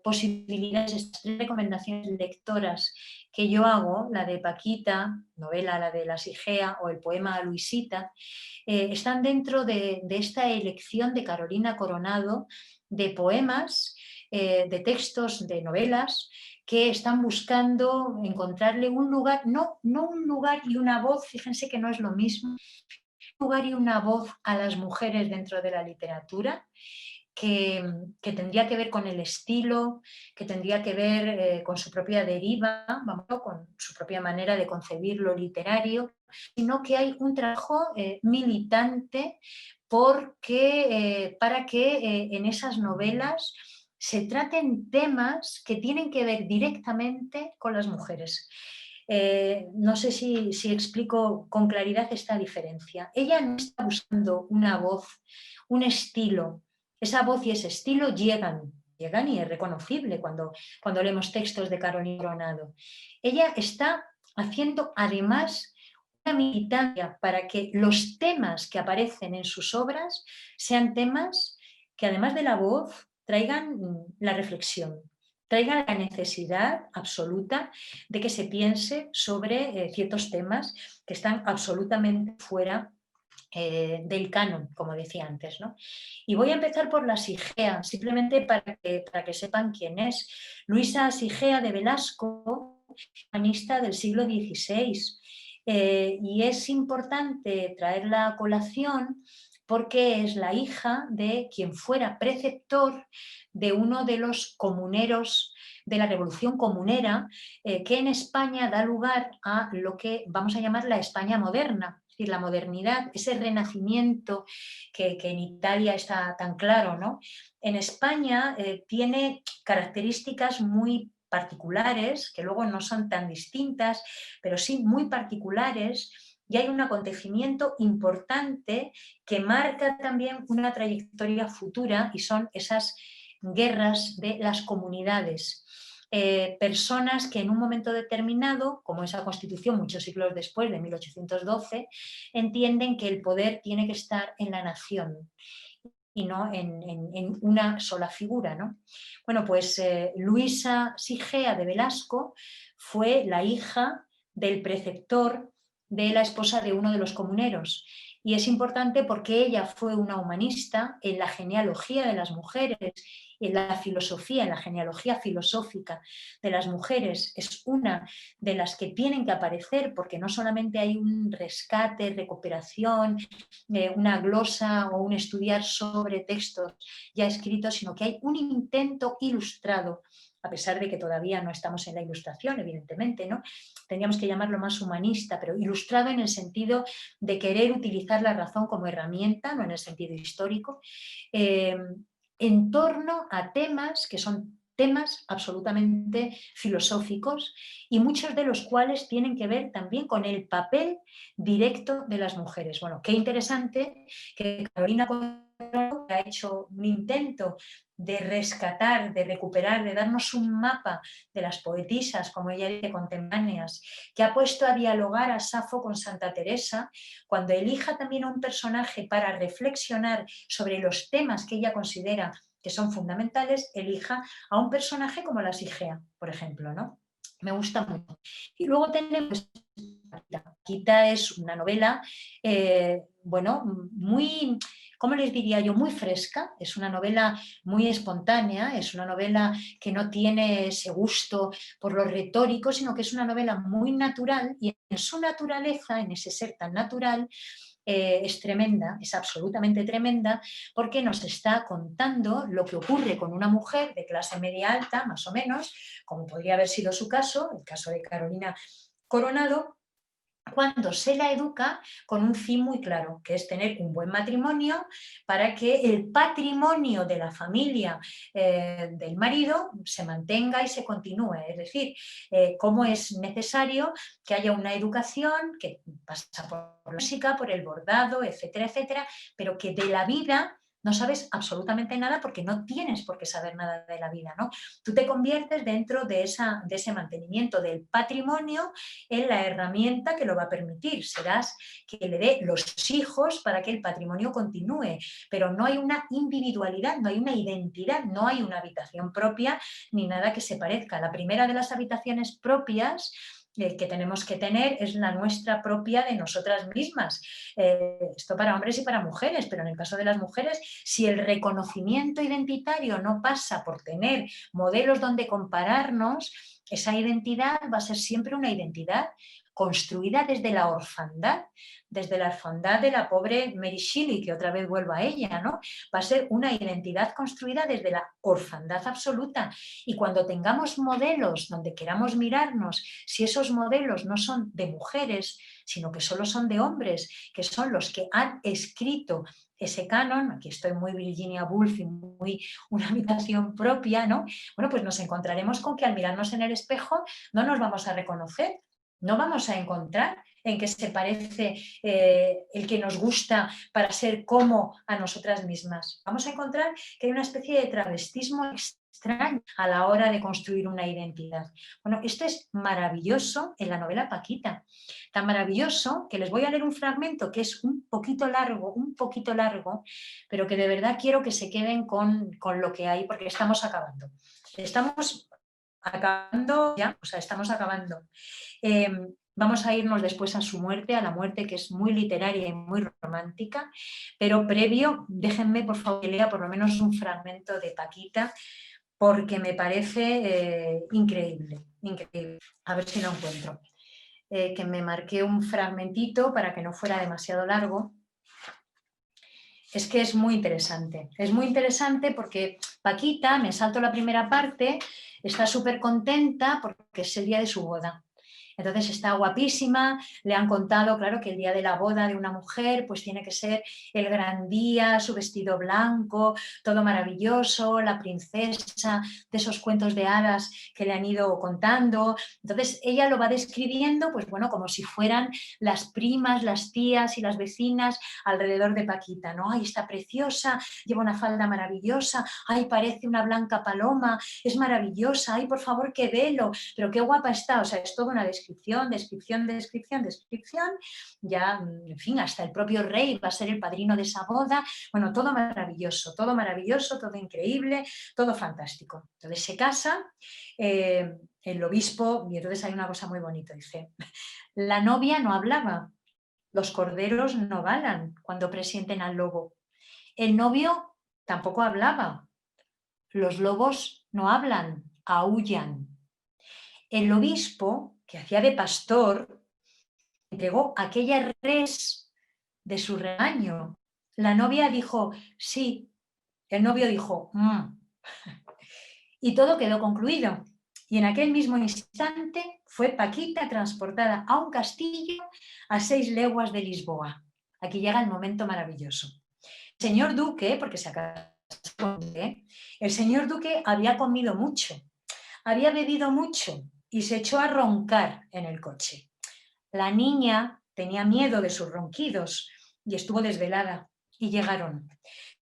posibilidades, estas tres recomendaciones lectoras que yo hago, la de Paquita, novela, la de La Sigea o el poema a Luisita, están dentro de esta elección de Carolina Coronado de poemas, de textos, de novelas que están buscando encontrarle un lugar, no un lugar y una voz, fíjense que no es lo mismo, un lugar y una voz a las mujeres dentro de la literatura, que tendría que ver con el estilo, que tendría que ver con su propia deriva, vamos, con su propia manera de concebir lo literario, sino que hay un trabajo militante para que en esas novelas se traten temas que tienen que ver directamente con las mujeres. No sé si explico con claridad esta diferencia. Ella no está buscando una voz, un estilo. Esa voz y ese estilo llegan y es reconocible cuando leemos textos de Carolina Coronado. Ella está haciendo además una militancia para que los temas que aparecen en sus obras sean temas que además de la voz traigan la reflexión, traigan la necesidad absoluta de que se piense sobre ciertos temas que están absolutamente fuera del canon, como decía antes, ¿no? Y voy a empezar por la Sigea, simplemente para que sepan quién es. Luisa Sigea de Velasco, humanista del siglo XVI. Y es importante traerla a colación porque es la hija de quien fuera preceptor de uno de los comuneros de la Revolución Comunera, que en España da lugar a lo que vamos a llamar la España moderna. Es decir, la modernidad, ese renacimiento que en Italia está tan claro, ¿no? En España tiene características muy particulares, que luego no son tan distintas, pero sí muy particulares, y hay un acontecimiento importante que marca también una trayectoria futura y son esas guerras de las comunidades. Personas que en un momento determinado, como esa Constitución muchos siglos después, de 1812, entienden que el poder tiene que estar en la nación. y no en una sola figura, ¿no? Bueno, pues Luisa Sigea de Velasco fue la hija del preceptor de la esposa de uno de los comuneros. Y es importante porque ella fue una humanista en la genealogía de las mujeres, en la filosofía, en la genealogía filosófica de las mujeres. Es una de las que tienen que aparecer porque no solamente hay un rescate, recuperación, una glosa o un estudiar sobre textos ya escritos, sino que hay un intento ilustrado, a pesar de que todavía no estamos en la ilustración, evidentemente, ¿no? Tendríamos que llamarlo más humanista, pero ilustrado en el sentido de querer utilizar la razón como herramienta, no en el sentido histórico, en torno a temas que son temas absolutamente filosóficos y muchos de los cuales tienen que ver también con el papel directo de las mujeres. Bueno, qué interesante que Carolina Cornado ha hecho un intento de rescatar, de recuperar, de darnos un mapa de las poetisas, como ella dice, contemporáneas, que ha puesto a dialogar a Safo con Santa Teresa, cuando elija también a un personaje para reflexionar sobre los temas que ella considera que son fundamentales, elija a un personaje como la Sigea, por ejemplo, ¿no? Me gusta mucho. Y luego tenemos Paquita, es una novela, bueno, muy, ¿cómo les diría yo? Muy fresca, es una novela muy espontánea, es una novela que no tiene ese gusto por lo retórico, sino que es una novela muy natural y en su naturaleza, en ese ser tan natural, es tremenda, es absolutamente tremenda, porque nos está contando lo que ocurre con una mujer de clase media alta, más o menos, como podría haber sido su caso, el caso de Carolina Coronado, cuando se la educa con un fin muy claro, que es tener un buen matrimonio para que el patrimonio de la familia del marido se mantenga y se continúe. Es decir, cómo es necesario que haya una educación que pasa por la música, por el bordado, etcétera, etcétera, pero que de la vida no sabes absolutamente nada porque no tienes por qué saber nada de la vida, ¿no? Tú te conviertes dentro de ese mantenimiento del patrimonio en la herramienta que lo va a permitir. Serás que le dé los hijos para que el patrimonio continúe, pero no hay una individualidad, no hay una identidad, no hay una habitación propia ni nada que se parezca. La primera de las habitaciones propias que tenemos que tener es la nuestra propia de nosotras mismas. Esto para hombres y para mujeres, pero en el caso de las mujeres, si el reconocimiento identitario no pasa por tener modelos donde compararnos, esa identidad va a ser siempre una identidad construida desde la orfandad de la pobre Mary Shelley, que otra vez vuelvo a ella, ¿no? Va a ser una identidad construida desde la orfandad absoluta. Y cuando tengamos modelos donde queramos mirarnos, si esos modelos no son de mujeres, sino que solo son de hombres, que son los que han escrito ese canon, aquí estoy muy Virginia Woolf y muy una habitación propia, ¿no? Bueno, pues nos encontraremos con que al mirarnos en el espejo no nos vamos a reconocer, no vamos a encontrar en qué se parece el que nos gusta para ser como a nosotras mismas. Vamos a encontrar que hay una especie de travestismo extraño a la hora de construir una identidad. Bueno, esto es maravilloso en la novela Paquita, tan maravilloso que les voy a leer un fragmento que es un poquito largo, pero que de verdad quiero que se queden con lo que hay porque estamos acabando. Estamos acabando ya, o sea, estamos acabando. Vamos a irnos después a su muerte, a la muerte que es muy literaria y muy romántica, pero previo, déjenme por favor que lea por lo menos un fragmento de Paquita, porque me parece increíble, increíble. A ver si lo encuentro. Que me marqué un fragmentito para que no fuera demasiado largo. Es que es muy interesante porque Paquita, me salto la primera parte, está súper contenta porque es el día de su boda. Entonces está guapísima, le han contado, claro, que el día de la boda de una mujer pues tiene que ser el gran día, su vestido blanco, todo maravilloso, la princesa, de esos cuentos de hadas que le han ido contando. Entonces ella lo va describiendo, pues bueno, como si fueran las primas, las tías y las vecinas alrededor de Paquita, ¿no? Ay, está preciosa, lleva una falda maravillosa, ay, parece una blanca paloma, es maravillosa, ay, por favor, qué velo, pero qué guapa está, o sea, es toda una descripción descripción, descripción, descripción, descripción, ya, en fin, hasta el propio rey va a ser el padrino de esa boda, bueno, todo maravilloso, todo increíble, todo fantástico. Entonces se casa, el obispo, y entonces hay una cosa muy bonita, dice, la novia no hablaba, los corderos no balan cuando presienten al lobo, el novio tampoco hablaba, los lobos no hablan, aúllan. El obispo, que hacía de pastor, entregó aquella res de su rebaño. La novia dijo, sí. El novio dijo, y todo quedó concluido. Y en aquel mismo instante fue Paquita transportada a un castillo a 6 leguas de Lisboa. Aquí llega el momento maravilloso. El señor duque, porque se acaba el señor duque había comido mucho, había bebido mucho y se echó a roncar en el coche. La niña tenía miedo de sus ronquidos y estuvo desvelada y llegaron.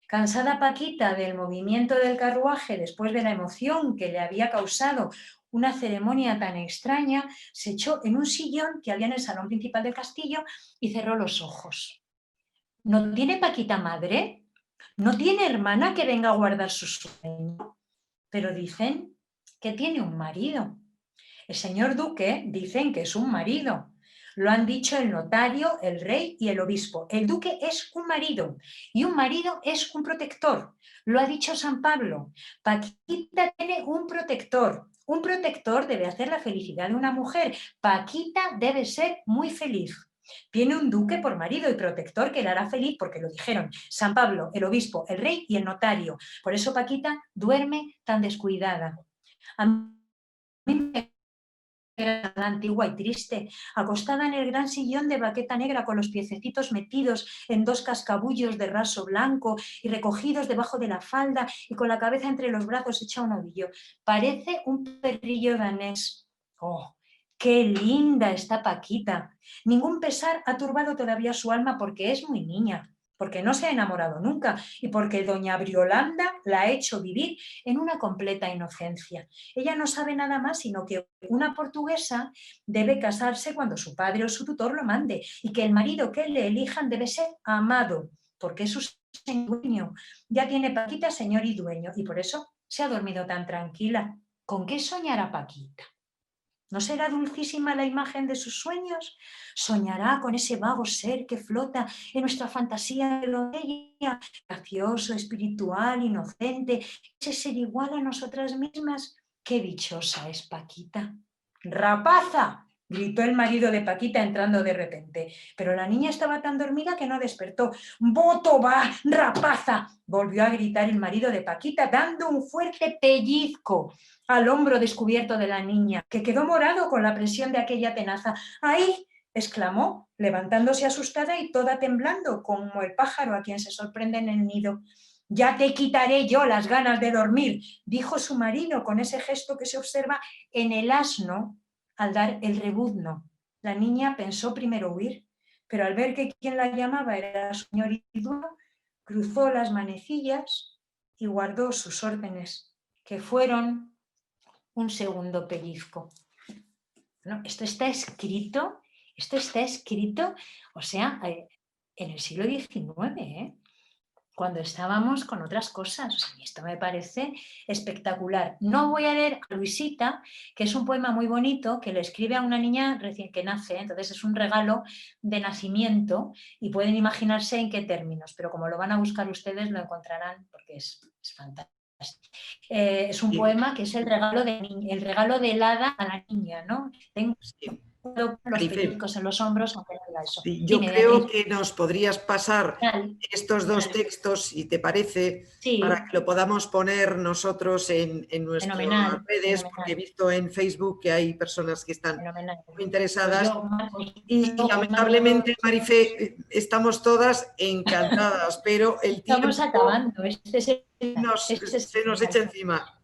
Cansada Paquita del movimiento del carruaje después de la emoción que le había causado una ceremonia tan extraña, se echó en un sillón que había en el salón principal del castillo y cerró los ojos. ¿No tiene Paquita madre? ¿No tiene hermana que venga a guardar su sueño? Pero dicen que tiene un marido. El señor duque dicen que es un marido. Lo han dicho el notario, el rey y el obispo. El duque es un marido y un marido es un protector. Lo ha dicho San Pablo. Paquita tiene un protector. Un protector debe hacer la felicidad de una mujer. Paquita debe ser muy feliz. Tiene un duque por marido y protector que la hará feliz porque lo dijeron San Pablo, el obispo, el rey y el notario. Por eso Paquita duerme tan descuidada. A mí me era antigua y triste, acostada en el gran sillón de baqueta negra con los piececitos metidos en 2 cascabullos de raso blanco y recogidos debajo de la falda y con la cabeza entre los brazos hecha un ovillo. Parece un perrillo danés. ¡Oh, qué linda está Paquita! Ningún pesar ha turbado todavía su alma porque es muy niña, porque no se ha enamorado nunca y porque doña Briolanda la ha hecho vivir en una completa inocencia. Ella no sabe nada más sino que una portuguesa debe casarse cuando su padre o su tutor lo mande y que el marido que le elijan debe ser amado, porque es su dueño. Ya tiene Paquita señor y dueño y por eso se ha dormido tan tranquila. ¿Con qué soñará Paquita? ¿No será dulcísima la imagen de sus sueños? ¿Soñará con ese vago ser que flota en nuestra fantasía de lo de ella, gracioso, espiritual, inocente, ese ser igual a nosotras mismas? ¡Qué dichosa es Paquita! ¡Rapaza!, gritó el marido de Paquita entrando de repente, pero la niña estaba tan dormida que no despertó. ¡Voto va, rapaza!, volvió a gritar el marido de Paquita, dando un fuerte pellizco al hombro descubierto de la niña, que quedó morado con la presión de aquella tenaza. ¡Ay!, exclamó, levantándose asustada y toda temblando, como el pájaro a quien se sorprende en el nido. «Ya te quitaré yo las ganas de dormir», dijo su marido con ese gesto que se observa en el asno al dar el rebuzno. La niña pensó primero huir, pero al ver que quien la llamaba era su señor y dueño, cruzó las manecillas y guardó sus órdenes, que fueron un segundo pellizco. No, esto está escrito, o sea, en el siglo XIX, cuando estábamos con otras cosas. O sea, esto me parece espectacular. No voy a leer a Luisita, que es un poema muy bonito que le escribe a una niña recién que nace, entonces es un regalo de nacimiento y pueden imaginarse en qué términos, pero como lo van a buscar ustedes lo encontrarán porque es fantástico. Es un poema que es el regalo del hada a la niña, ¿no? Tengo los pellizcos en los hombros, aunque no diga eso. Sí, yo creo que nos podrías pasar estos 2 textos, si te parece, sí, para que lo podamos poner nosotros en nuestras redes, porque he visto en Facebook que hay personas que están muy interesadas. Y lamentablemente, Marifé, estamos todas encantadas, pero el tiempo estamos acabando. se nos echa encima.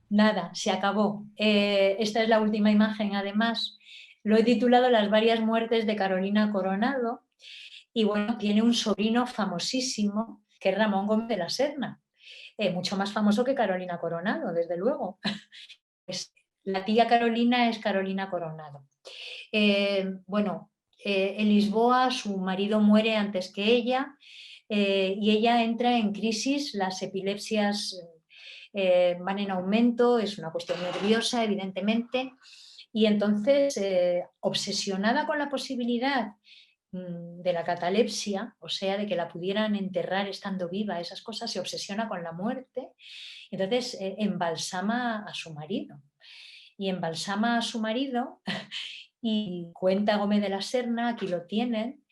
Nada, se acabó. Esta es la última imagen, además. Lo he titulado Las varias muertes de Carolina Coronado y bueno, tiene un sobrino famosísimo que es Ramón Gómez de la Serna, mucho más famoso que Carolina Coronado, desde luego. Pues, la tía Carolina es Carolina Coronado. Bueno, en Lisboa su marido muere antes que ella y ella entra en crisis, las epilepsias van en aumento, es una cuestión nerviosa evidentemente, y entonces obsesionada con la posibilidad de la catalepsia, o sea, de que la pudieran enterrar estando viva, esas cosas, se obsesiona con la muerte, entonces embalsama a su marido. Y embalsama a su marido y cuenta Gómez de la Serna, aquí lo tienen,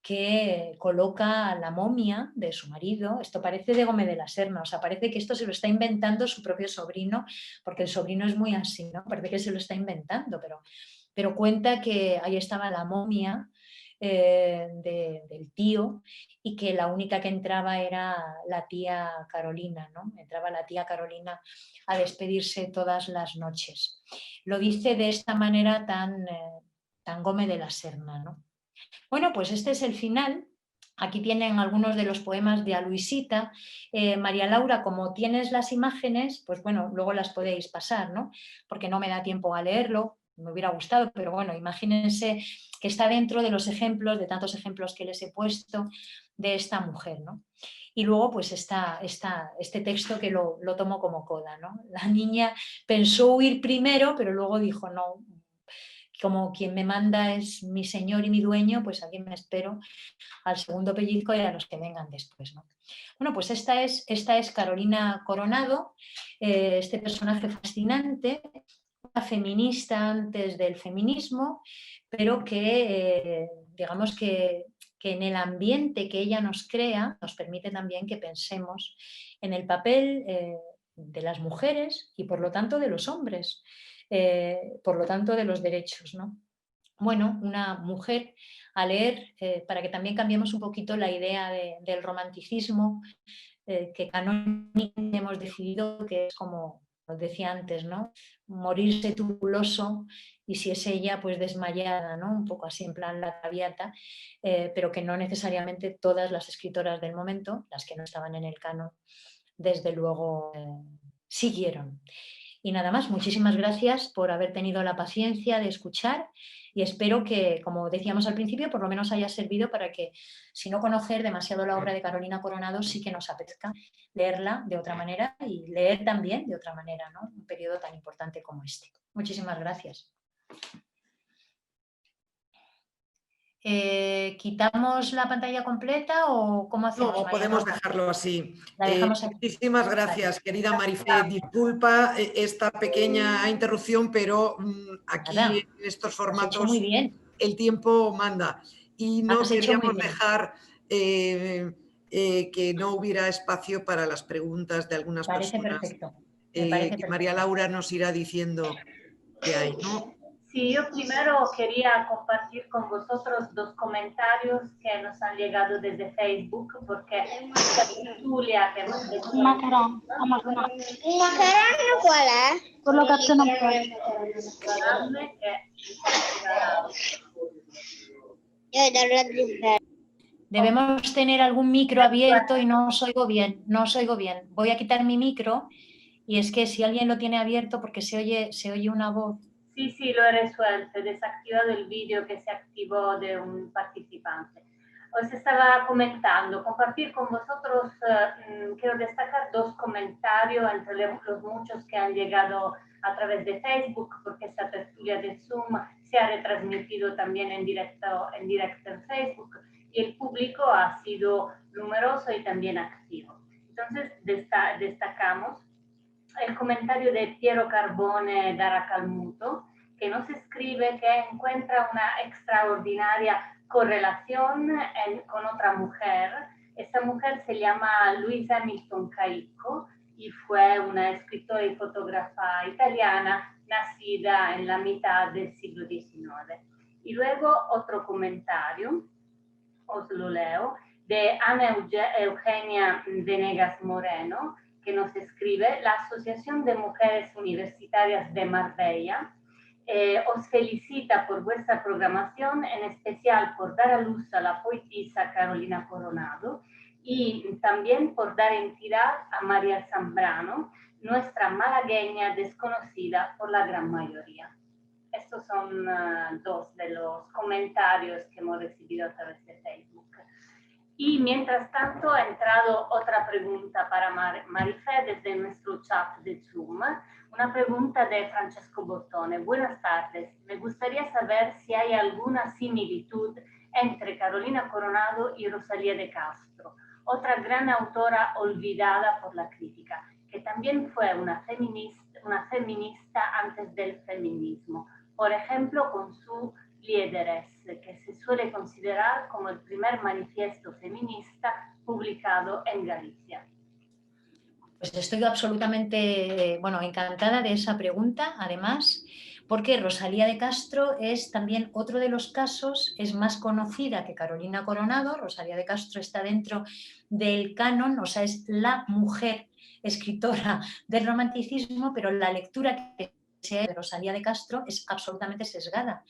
que coloca la momia de su marido, esto parece de Gómez de la Serna, o sea, parece que esto se lo está inventando su propio sobrino, porque el sobrino es muy así, ¿no? Parece que se lo está inventando, pero cuenta que ahí estaba la momia del tío y que la única que entraba era la tía Carolina, ¿no? Entraba la tía Carolina a despedirse todas las noches. Lo dice de esta manera tan Gómez de la Serna, ¿no? Bueno, pues este es el final. Aquí tienen algunos de los poemas de Aluisita. María Laura, como tienes las imágenes, pues bueno, luego las podéis pasar, ¿no? Porque no me da tiempo a leerlo, me hubiera gustado, pero bueno, imagínense que está dentro de los ejemplos, de tantos ejemplos que les he puesto, de esta mujer, ¿no? Y luego pues está este texto que lo tomo como coda, ¿no? La niña pensó huir primero, pero luego dijo, no, como quien me manda es mi señor y mi dueño, pues aquí me espero al segundo pellizco y a los que vengan después, ¿no? Bueno, pues esta es Carolina Coronado, este personaje fascinante, una feminista antes del feminismo, pero que digamos que en el ambiente que ella nos crea nos permite también que pensemos en el papel de las mujeres y por lo tanto de los hombres, por lo tanto de los derechos, ¿no? Bueno, una mujer a leer para que también cambiemos un poquito la idea del romanticismo que canónicamente hemos decidido que es como os decía antes, ¿no? Morirse tubuloso y si es ella, pues desmayada, ¿no? Un poco así en plan la Traviata, pero que no necesariamente todas las escritoras del momento, las que no estaban en el canon, desde luego siguieron. Y nada más, muchísimas gracias por haber tenido la paciencia de escuchar y espero que, como decíamos al principio, por lo menos haya servido para que, si no conocer demasiado la obra de Carolina Coronado, sí que nos apetezca leerla de otra manera y leer también de otra manera, ¿no? Un periodo tan importante como este. Muchísimas gracias. ¿Quitamos la pantalla completa o cómo hacemos? No, podemos dejarlo así. La dejamos aquí. Muchísimas gracias, querida Marifé. Disculpa esta pequeña interrupción, pero aquí Nada, en estos has hecho muy formatos bien. el tiempo manda. Y no Has hecho muy queríamos bien. dejar que no hubiera espacio para las preguntas de algunas Parece personas. perfecto. Me parece Que perfecto. María Laura nos irá diciendo qué hay, ¿no? Sí, yo primero quería compartir con vosotros dos comentarios que nos han llegado desde Facebook, porque Julia que hemos hecho... Un macarón. ¿Un macarón cuál es? Por lo que no puede. Debemos tener algún micro abierto y no os oigo bien, no os oigo bien. Voy a quitar mi micro y es que si alguien lo tiene abierto porque se oye una voz. Sí, sí, lo he resuelto, he desactivado el vídeo que se activó de un participante. Os estaba comentando, compartir con vosotros, quiero destacar dos comentarios entre los muchos que han llegado a través de Facebook, porque esta tertulia de Zoom se ha retransmitido también en directo en Facebook y el público ha sido numeroso y también activo. Entonces, destacamos el comentario de Piero Carbone da Racalmuto, que nos escribe que encuentra una extraordinaria correlación con otra mujer. Esta mujer se llama Luisa Hamilton Caico y fue una escritora y fotógrafa italiana nacida en la mitad del siglo XIX. Y luego otro comentario, os lo leo, de Ana Eugenia Venegas Moreno, que nos escribe: la Asociación de Mujeres Universitarias de Marbella os felicita por vuestra programación, en especial por dar a luz a la poetisa Carolina Coronado y también por dar entidad a María Zambrano, nuestra malagueña desconocida por la gran mayoría. Estos son dos de los comentarios que hemos recibido a través de Facebook. Y mientras tanto ha entrado otra pregunta para Marifé desde nuestro chat de Zoom. Una pregunta de Francesco Bottone. Buenas tardes. Me gustaría saber si hay alguna similitud entre Carolina Coronado y Rosalía de Castro, otra gran autora olvidada por la crítica, que también fue una feminista antes del feminismo. Por ejemplo, con su Liederes, que se suele considerar como el primer manifiesto feminista publicado en Galicia. Pues estoy absolutamente, encantada de esa pregunta, además, porque Rosalía de Castro es también otro de los casos, es más conocida que Carolina Coronado. Rosalía de Castro está dentro del canon, o sea, es la mujer escritora del romanticismo, pero la lectura que de Rosalía de Castro es absolutamente sesgada.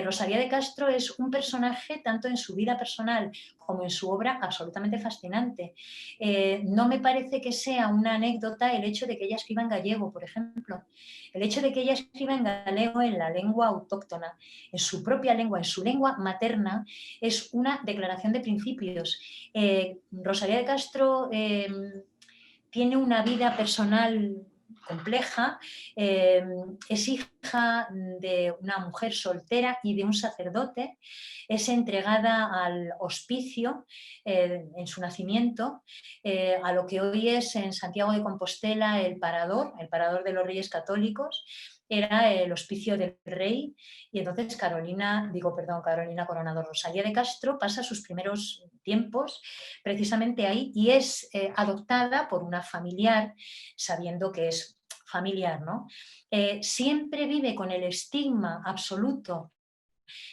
Rosalía de Castro es un personaje, tanto en su vida personal como en su obra, absolutamente fascinante. No me parece que sea una anécdota el hecho de que ella escriba en gallego, por ejemplo. El hecho de que ella escriba en galego, en la lengua autóctona, en su propia lengua, en su lengua materna, es una declaración de principios. Rosalía de Castro tiene una vida personal compleja, es hija de una mujer soltera y de un sacerdote, es entregada al hospicio en su nacimiento, a lo que hoy es en Santiago de Compostela el Parador de los Reyes Católicos. Era el Hospicio del Rey, y entonces Carolina Coronado, Rosalía de Castro pasa sus primeros tiempos precisamente ahí y es adoptada por una familiar, sabiendo que es familiar, ¿no? Siempre vive con el estigma absoluto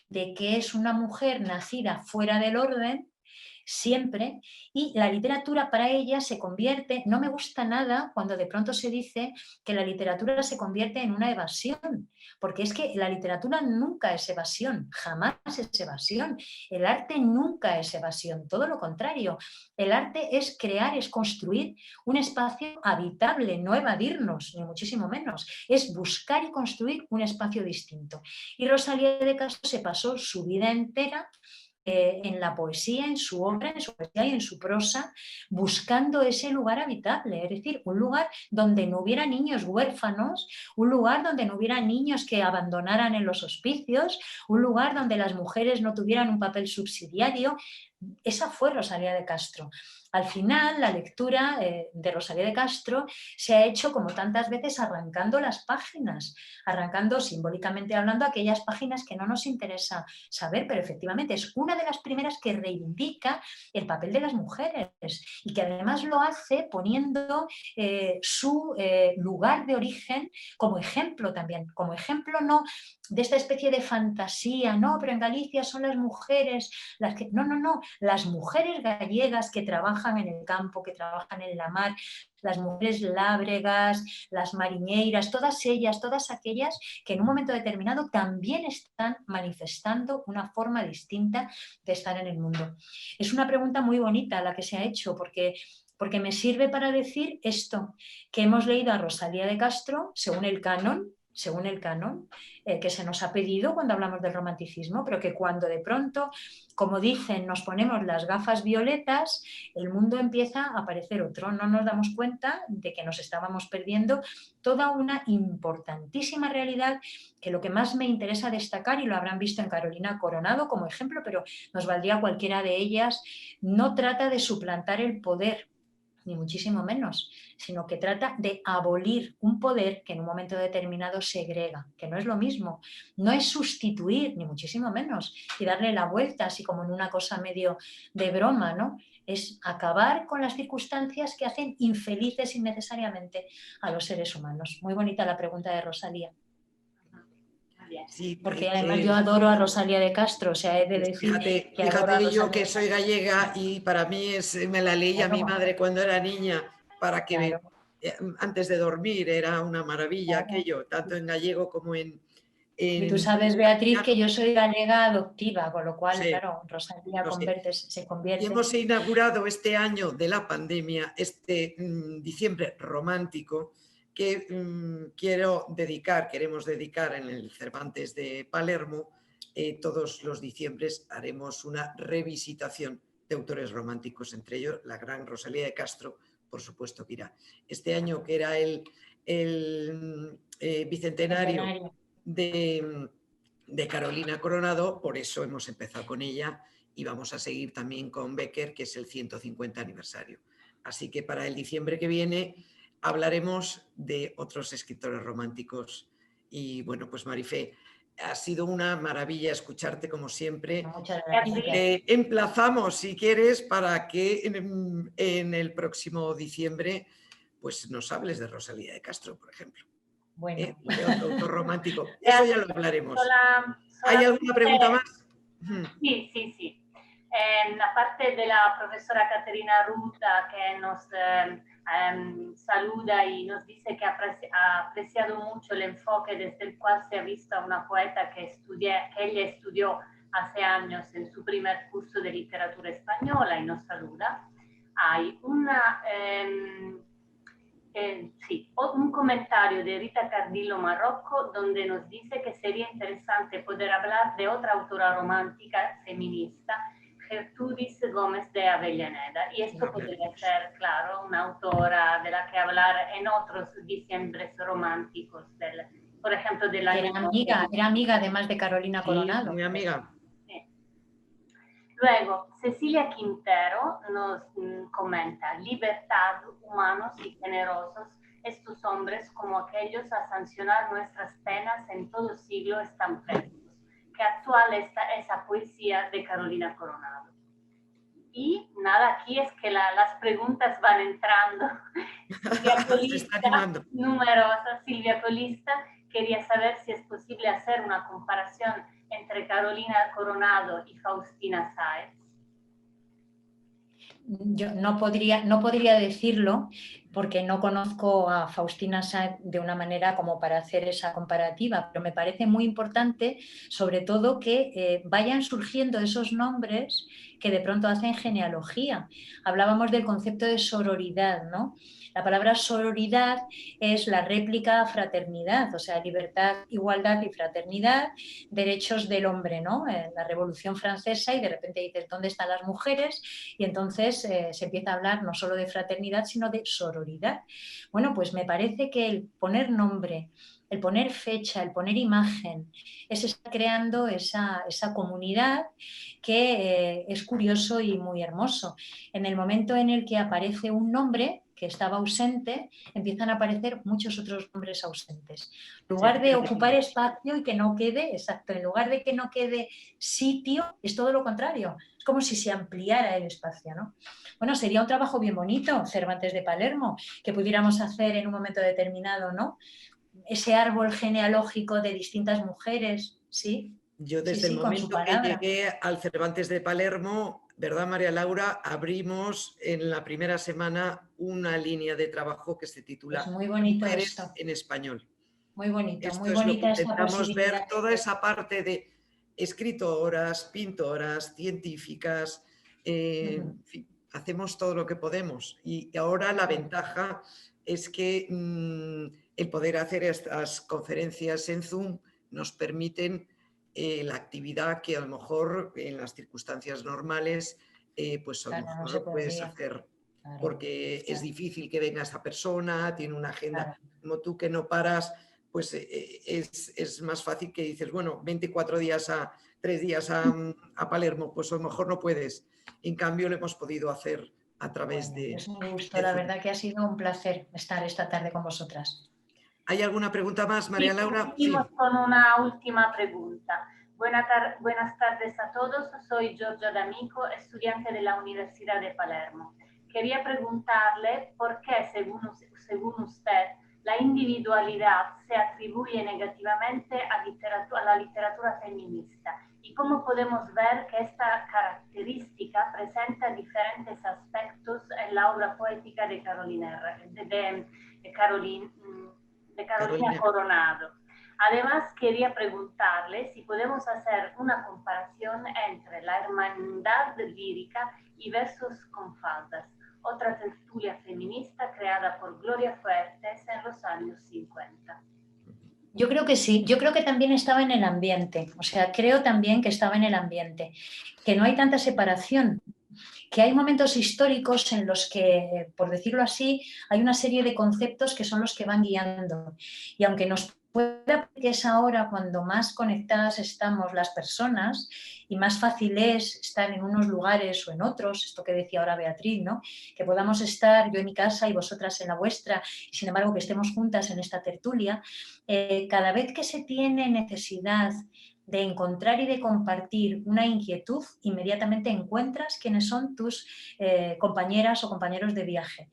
de que es una mujer nacida fuera del orden, siempre, y la literatura para ella se convierte, no me gusta nada cuando de pronto se dice que la literatura se convierte en una evasión, porque es que la literatura nunca es evasión, jamás es evasión, el arte nunca es evasión, todo lo contrario, el arte es crear, es construir un espacio habitable, no evadirnos, ni muchísimo menos, es buscar y construir un espacio distinto. Y Rosalía de Castro se pasó su vida entera en la poesía, en su obra, en su poesía y en su prosa, buscando ese lugar habitable, es decir, un lugar donde no hubiera niños huérfanos, un lugar donde no hubiera niños que abandonaran en los hospicios, un lugar donde las mujeres no tuvieran un papel subsidiario. Esa fue Rosalía de Castro. Al final, la lectura de Rosalía de Castro se ha hecho, como tantas veces, arrancando las páginas, arrancando, simbólicamente hablando, aquellas páginas que no nos interesa saber, pero efectivamente es una de las primeras que reivindica el papel de las mujeres y que además lo hace poniendo su lugar de origen como ejemplo también, como ejemplo no de esta especie de fantasía, no, pero en Galicia son las mujeres las que... No, las mujeres gallegas que trabajan en el campo, que trabajan en la mar, las mujeres lábregas, las mariñeiras, todas ellas, todas aquellas que en un momento determinado también están manifestando una forma distinta de estar en el mundo. Es una pregunta muy bonita la que se ha hecho, porque me sirve para decir esto, que hemos leído a Rosalía de Castro según el canon que se nos ha pedido cuando hablamos del romanticismo, pero que cuando de pronto, como dicen, nos ponemos las gafas violetas, el mundo empieza a parecer otro. No nos damos cuenta de que nos estábamos perdiendo toda una importantísima realidad, que lo que más me interesa destacar, y lo habrán visto en Carolina Coronado como ejemplo, pero nos valdría cualquiera de ellas, no trata de suplantar el poder, ni muchísimo menos, sino que trata de abolir un poder que en un momento determinado segrega, que no es lo mismo, no es sustituir, ni muchísimo menos, y darle la vuelta, así como en una cosa medio de broma, ¿no? Es acabar con las circunstancias que hacen infelices innecesariamente a los seres humanos. Muy bonita la pregunta de Rosalía. Sí, porque además yo adoro a Rosalía de Castro, o sea, he de decir fíjate yo que soy gallega y para mí me la leía mi madre cuando era niña para que antes de dormir, era una maravilla aquello, tanto en gallego como en... Y tú sabes, Beatriz, que yo soy galega adoptiva, con lo cual, claro, Rosalía se convierte. Y hemos inaugurado este año de la pandemia, este diciembre romántico, que queremos dedicar en el Cervantes de Palermo. Todos los diciembres haremos una revisitación de autores románticos, entre ellos la gran Rosalía de Castro, por supuesto que irá. Este año, que era el bicentenario de Carolina Coronado, por eso hemos empezado con ella y vamos a seguir también con Becker, que es el 150 aniversario. Así que para el diciembre que viene hablaremos de otros escritores románticos. Y bueno, pues Marifé, ha sido una maravilla escucharte como siempre. Muchas gracias. Y te emplazamos, si quieres, para que en el próximo diciembre pues nos hables de Rosalía de Castro, por ejemplo. Bueno. De otro autor romántico. Eso ya lo hablaremos. ¿Hay alguna pregunta más? Sí, sí, sí. Aparte de la profesora Caterina Ruta, que nos saluda y nos dice que ha apreciado mucho el enfoque desde el cual se ha visto a una poeta que ella estudió hace años en su primer curso de literatura española y nos saluda. Hay un comentario de Rita Cardillo Marrocco donde nos dice que sería interesante poder hablar de otra autora romántica feminista, Gertrudis Gómez de Avellaneda. Y esto podría ser, claro, una autora de la que hablar en otros diciembres románticos, por ejemplo, de la... Era amiga además de Carolina Coronado. Mi amiga. Luego, Cecilia Quintero nos comenta: libertad, humanos y generosos, estos hombres como aquellos a sancionar nuestras penas en todo siglo están presos. Qué actual está esa poesía de Carolina Coronado. Y nada, aquí es que las preguntas van entrando. Silvia Colista, numerosa. Silvia Colista quería saber si es posible hacer una comparación entre Carolina Coronado y Faustina Sáenz. Yo no podría decirlo porque no conozco a Faustina Sáenz de una manera como para hacer esa comparativa, pero me parece muy importante, sobre todo, que vayan surgiendo esos nombres que de pronto hacen genealogía. Hablábamos del concepto de sororidad, ¿no? La palabra sororidad es la réplica a fraternidad, o sea, libertad, igualdad y fraternidad, derechos del hombre, ¿no? La Revolución Francesa, y de repente dices, ¿dónde están las mujeres? Y entonces se empieza a hablar no solo de fraternidad, sino de sororidad. Bueno, pues me parece que el poner nombre, el poner fecha, el poner imagen, es estar creando esa comunidad que es curioso y muy hermoso. En el momento en el que aparece un nombre que estaba ausente, empiezan a aparecer muchos otros nombres ausentes. En lugar de ocupar espacio y que no quede, exacto, en lugar de que no quede sitio, es todo lo contrario. Es como si se ampliara el espacio, ¿no? Bueno, sería un trabajo bien bonito, Cervantes de Palermo, que pudiéramos hacer en un momento determinado, ¿no? Ese árbol genealógico de distintas mujeres, ¿sí? Yo desde el momento que llegué al Cervantes de Palermo, ¿verdad, María Laura? Abrimos en la primera semana una línea de trabajo que se titula pues muy bonito Mujeres esto. en Español. Muy bonito, esto muy es bonita lo que esta intentamos ver, posibilidad. toda esa parte de escritoras, pintoras, científicas, en fin, hacemos todo lo que podemos. Y ahora la ventaja es que el poder hacer estas conferencias en Zoom nos permiten la actividad que a lo mejor en las circunstancias normales pues a lo mejor no puedes hacer, porque es difícil que venga esta persona, tiene una agenda como tú que no paras, pues es más fácil que dices, bueno, 24 días 3 días a Palermo, pues a lo mejor no puedes. En cambio lo hemos podido hacer a través de... Es un gusto, la verdad que ha sido un placer estar esta tarde con vosotras. ¿Hay alguna pregunta más, María Laura? Sí. Con una última pregunta. Buenas tardes a todos. Soy Giorgia D'Amico, estudiante de la Universidad de Palermo. Quería preguntarle por qué, según usted, la individualidad se atribuye negativamente a la literatura feminista y cómo podemos ver que esta característica presenta diferentes aspectos en la obra poética de Carolina Coronado. Además, quería preguntarle si podemos hacer una comparación entre la hermandad lírica y versos con faldas, otra tertulia feminista creada por Gloria Fuertes en los años 50. Yo creo que sí, yo creo que también estaba en el ambiente, o sea, creo también que estaba en el ambiente, que no hay tanta separación, que hay momentos históricos en los que, por decirlo así, hay una serie de conceptos que son los que van guiando. Y aunque nos pueda parecer que es ahora cuando más conectadas estamos las personas y más fácil es estar en unos lugares o en otros, esto que decía ahora Beatriz, ¿no? Que podamos estar yo en mi casa y vosotras en la vuestra, y sin embargo que estemos juntas en esta tertulia, cada vez que se tiene necesidad de encontrar y de compartir una inquietud, inmediatamente encuentras quiénes son tus compañeras o compañeros de viaje.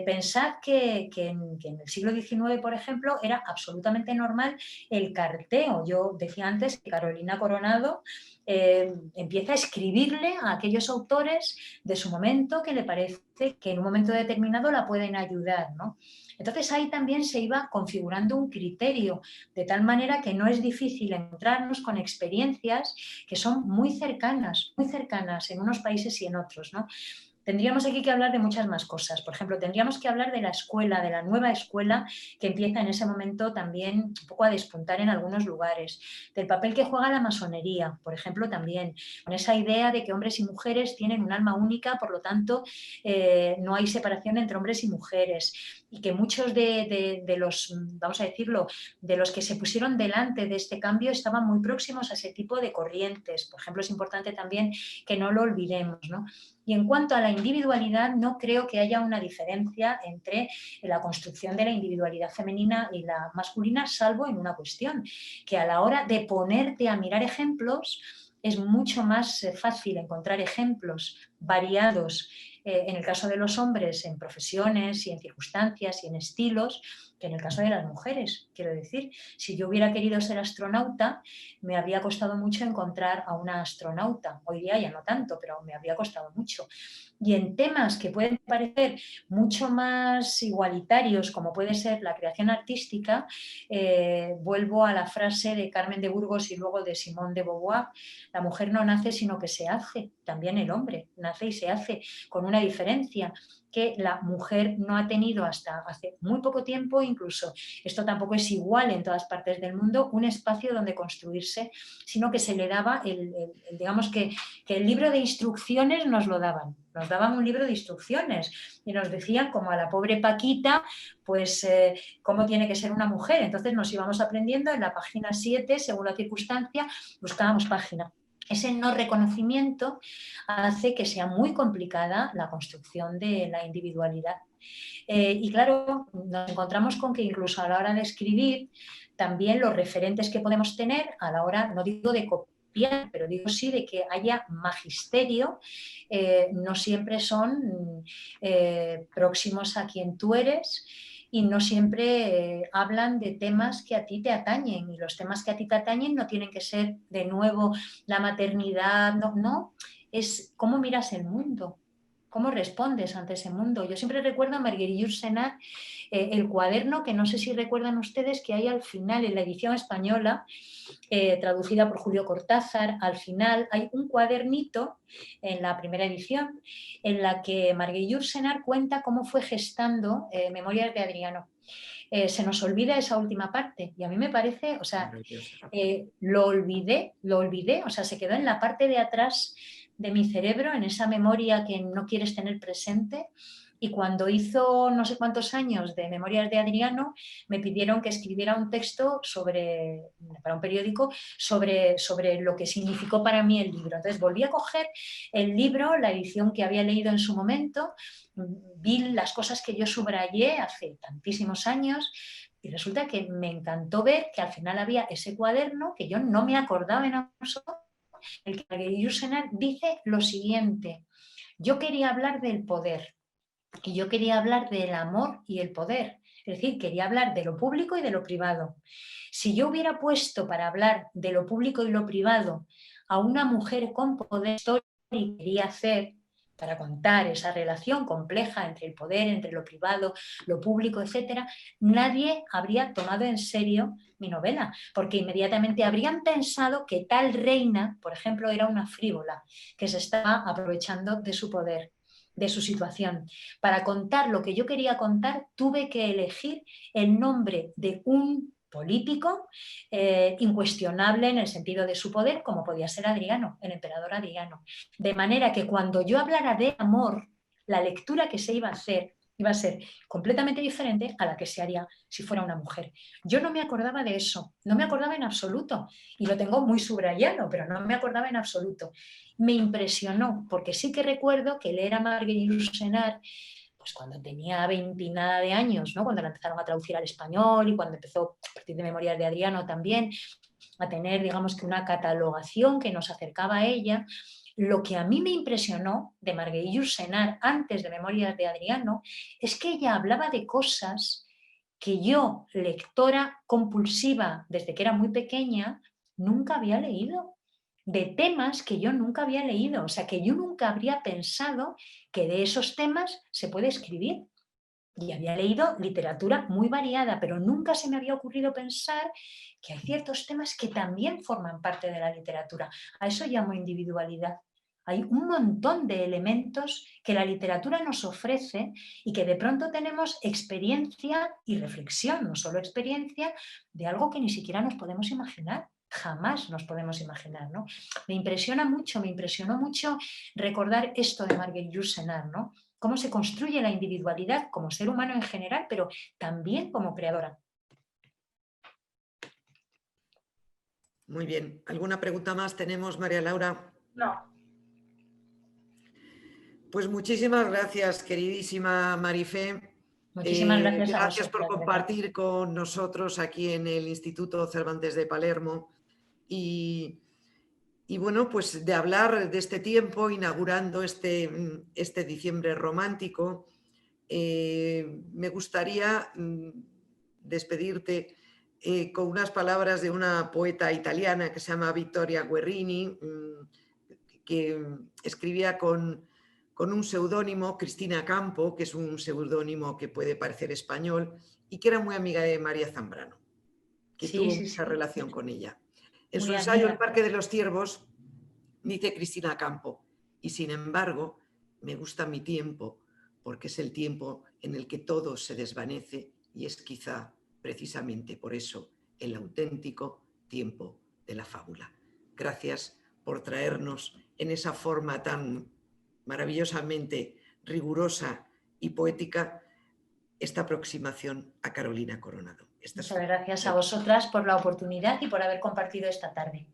Pensad que en el siglo XIX, por ejemplo, era absolutamente normal el carteo. Yo decía antes que Carolina Coronado empieza a escribirle a aquellos autores de su momento que le parece que en un momento determinado la pueden ayudar, ¿no? Entonces ahí también se iba configurando un criterio, de tal manera que no es difícil encontrarnos con experiencias que son muy cercanas en unos países y en otros, ¿no? Tendríamos aquí que hablar de muchas más cosas. Por ejemplo, tendríamos que hablar de la escuela, de la nueva escuela que empieza en ese momento también un poco a despuntar en algunos lugares, del papel que juega la masonería, por ejemplo, también, con esa idea de que hombres y mujeres tienen un alma única, por lo tanto, no hay separación entre hombres y mujeres, y que muchos de los, vamos a decirlo, de los que se pusieron delante de este cambio estaban muy próximos a ese tipo de corrientes. Por ejemplo, es importante también que no lo olvidemos, ¿no? Y en cuanto a la individualidad, no creo que haya una diferencia entre la construcción de la individualidad femenina y la masculina, salvo en una cuestión, que a la hora de ponerte a mirar ejemplos, es mucho más fácil encontrar ejemplos variados, en el caso de los hombres, en profesiones y en circunstancias y en estilos, que en el caso de las mujeres. Quiero decir, si yo hubiera querido ser astronauta, me habría costado mucho encontrar a una astronauta. Hoy día ya no tanto, pero me habría costado mucho. Y en temas que pueden parecer mucho más igualitarios, como puede ser la creación artística, vuelvo a la frase de Carmen de Burgos y luego de Simone de Beauvoir: la mujer no nace sino que se hace. También el hombre nace y se hace, con una diferencia, que la mujer no ha tenido hasta hace muy poco tiempo, incluso esto tampoco es igual en todas partes del mundo, un espacio donde construirse, sino que se le daba, digamos que el libro de instrucciones nos lo daban. Nos daban un libro de instrucciones y nos decían, como a la pobre Paquita, pues cómo tiene que ser una mujer. Entonces nos íbamos aprendiendo en la página 7, según la circunstancia, buscábamos página. Ese no reconocimiento hace que sea muy complicada la construcción de la individualidad. Y claro, nos encontramos con que incluso a la hora de escribir, también los referentes que podemos tener a la hora, no digo de copiar, pero digo sí de que haya magisterio, no siempre son próximos a quien tú eres, y no siempre hablan de temas que a ti te atañen, y los temas que a ti te atañen no tienen que ser de nuevo la maternidad, no, es cómo miras el mundo, cómo respondes ante ese mundo. Yo siempre recuerdo a Marguerite Yourcenar, el cuaderno, que no sé si recuerdan ustedes, que hay al final en la edición española, traducida por Julio Cortázar. Al final hay un cuadernito en la primera edición en la que Marguerite Yourcenar cuenta cómo fue gestando Memorias de Adriano. Se nos olvida esa última parte y a mí me parece, o sea, lo olvidé, o sea, se quedó en la parte de atrás de mi cerebro, en esa memoria que no quieres tener presente. Y cuando hizo no sé cuántos años de Memorias de Adriano, me pidieron que escribiera un texto para un periódico sobre lo que significó para mí el libro. Entonces volví a coger el libro, la edición que había leído en su momento, vi las cosas que yo subrayé hace tantísimos años, y resulta que me encantó ver que al final había ese cuaderno que yo no me acordaba en absoluto, el que Marguerite Yourcenar dice lo siguiente: yo quería hablar del poder y yo quería hablar del amor y el poder, es decir, quería hablar de lo público y de lo privado. Si yo hubiera puesto para hablar de lo público y lo privado a una mujer con poder, y quería hacer para contar esa relación compleja entre el poder, entre lo privado, lo público, etcétera, nadie habría tomado en serio mi novela, porque inmediatamente habrían pensado que tal reina, por ejemplo, era una frívola que se estaba aprovechando de su poder. de su situación. Para contar lo que yo quería contar, tuve que elegir el nombre de un político incuestionable en el sentido de su poder, como podía ser Adriano, el emperador Adriano. De manera que cuando yo hablara de amor, la lectura que se iba a hacer iba a ser completamente diferente a la que se haría si fuera una mujer. Yo no me acordaba de eso, no me acordaba en absoluto, y lo tengo muy subrayado, pero no me acordaba en absoluto. Me impresionó, porque sí que recuerdo que leer a Marguerite Yourcenar, pues cuando tenía 20 y nada de años, ¿no? Cuando la empezaron a traducir al español y cuando empezó, a partir de Memorias de Adriano también, a tener, digamos que una catalogación que nos acercaba a ella. Lo que a mí me impresionó de Marguerite Yourcenar antes de Memorias de Adriano es que ella hablaba de cosas que yo, lectora compulsiva desde que era muy pequeña, nunca había leído, de temas que yo nunca había leído, o sea, que yo nunca habría pensado que de esos temas se puede escribir. Y había leído literatura muy variada, pero nunca se me había ocurrido pensar que hay ciertos temas que también forman parte de la literatura. A eso llamo individualidad. Hay un montón de elementos que la literatura nos ofrece y que de pronto tenemos experiencia y reflexión, no solo experiencia, de algo que ni siquiera nos podemos imaginar. Jamás nos podemos imaginar, ¿no? Me impresionó mucho recordar esto de Marguerite Yourcenar, ¿no? Cómo se construye la individualidad como ser humano en general, pero también como creadora. Muy bien. ¿Alguna pregunta más tenemos, María Laura? No. Pues muchísimas gracias, queridísima Marifé. Muchísimas gracias a Gracias por vosotras, compartir con nosotros aquí en el Instituto Cervantes de Palermo y bueno, pues de hablar de este tiempo, inaugurando este diciembre romántico. Me gustaría despedirte con unas palabras de una poeta italiana que se llama Vittoria Guerrini, que escribía con un seudónimo, Cristina Campo, que es un seudónimo que puede parecer español, y que era muy amiga de María Zambrano, que tuvo mucha relación con ella. En su ensayo El Parque de los Ciervos dice Cristina Campo, y sin embargo me gusta mi tiempo porque es el tiempo en el que todo se desvanece y es quizá precisamente por eso el auténtico tiempo de la fábula. Gracias por traernos en esa forma tan maravillosamente rigurosa y poética esta aproximación a Carolina Coronado. Muchas gracias a vosotras por la oportunidad y por haber compartido esta tarde.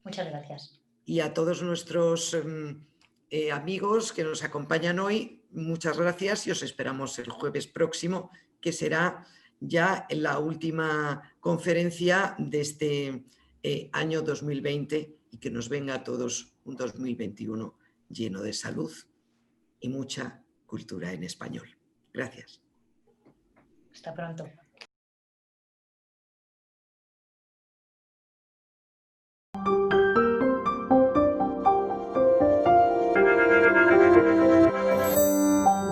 Muchas gracias. Y a todos nuestros amigos que nos acompañan hoy, muchas gracias y os esperamos el jueves próximo, que será ya la última conferencia de este año 2020 y que nos venga a todos un 2021 lleno de salud y mucha cultura en español. Gracias. Hasta pronto.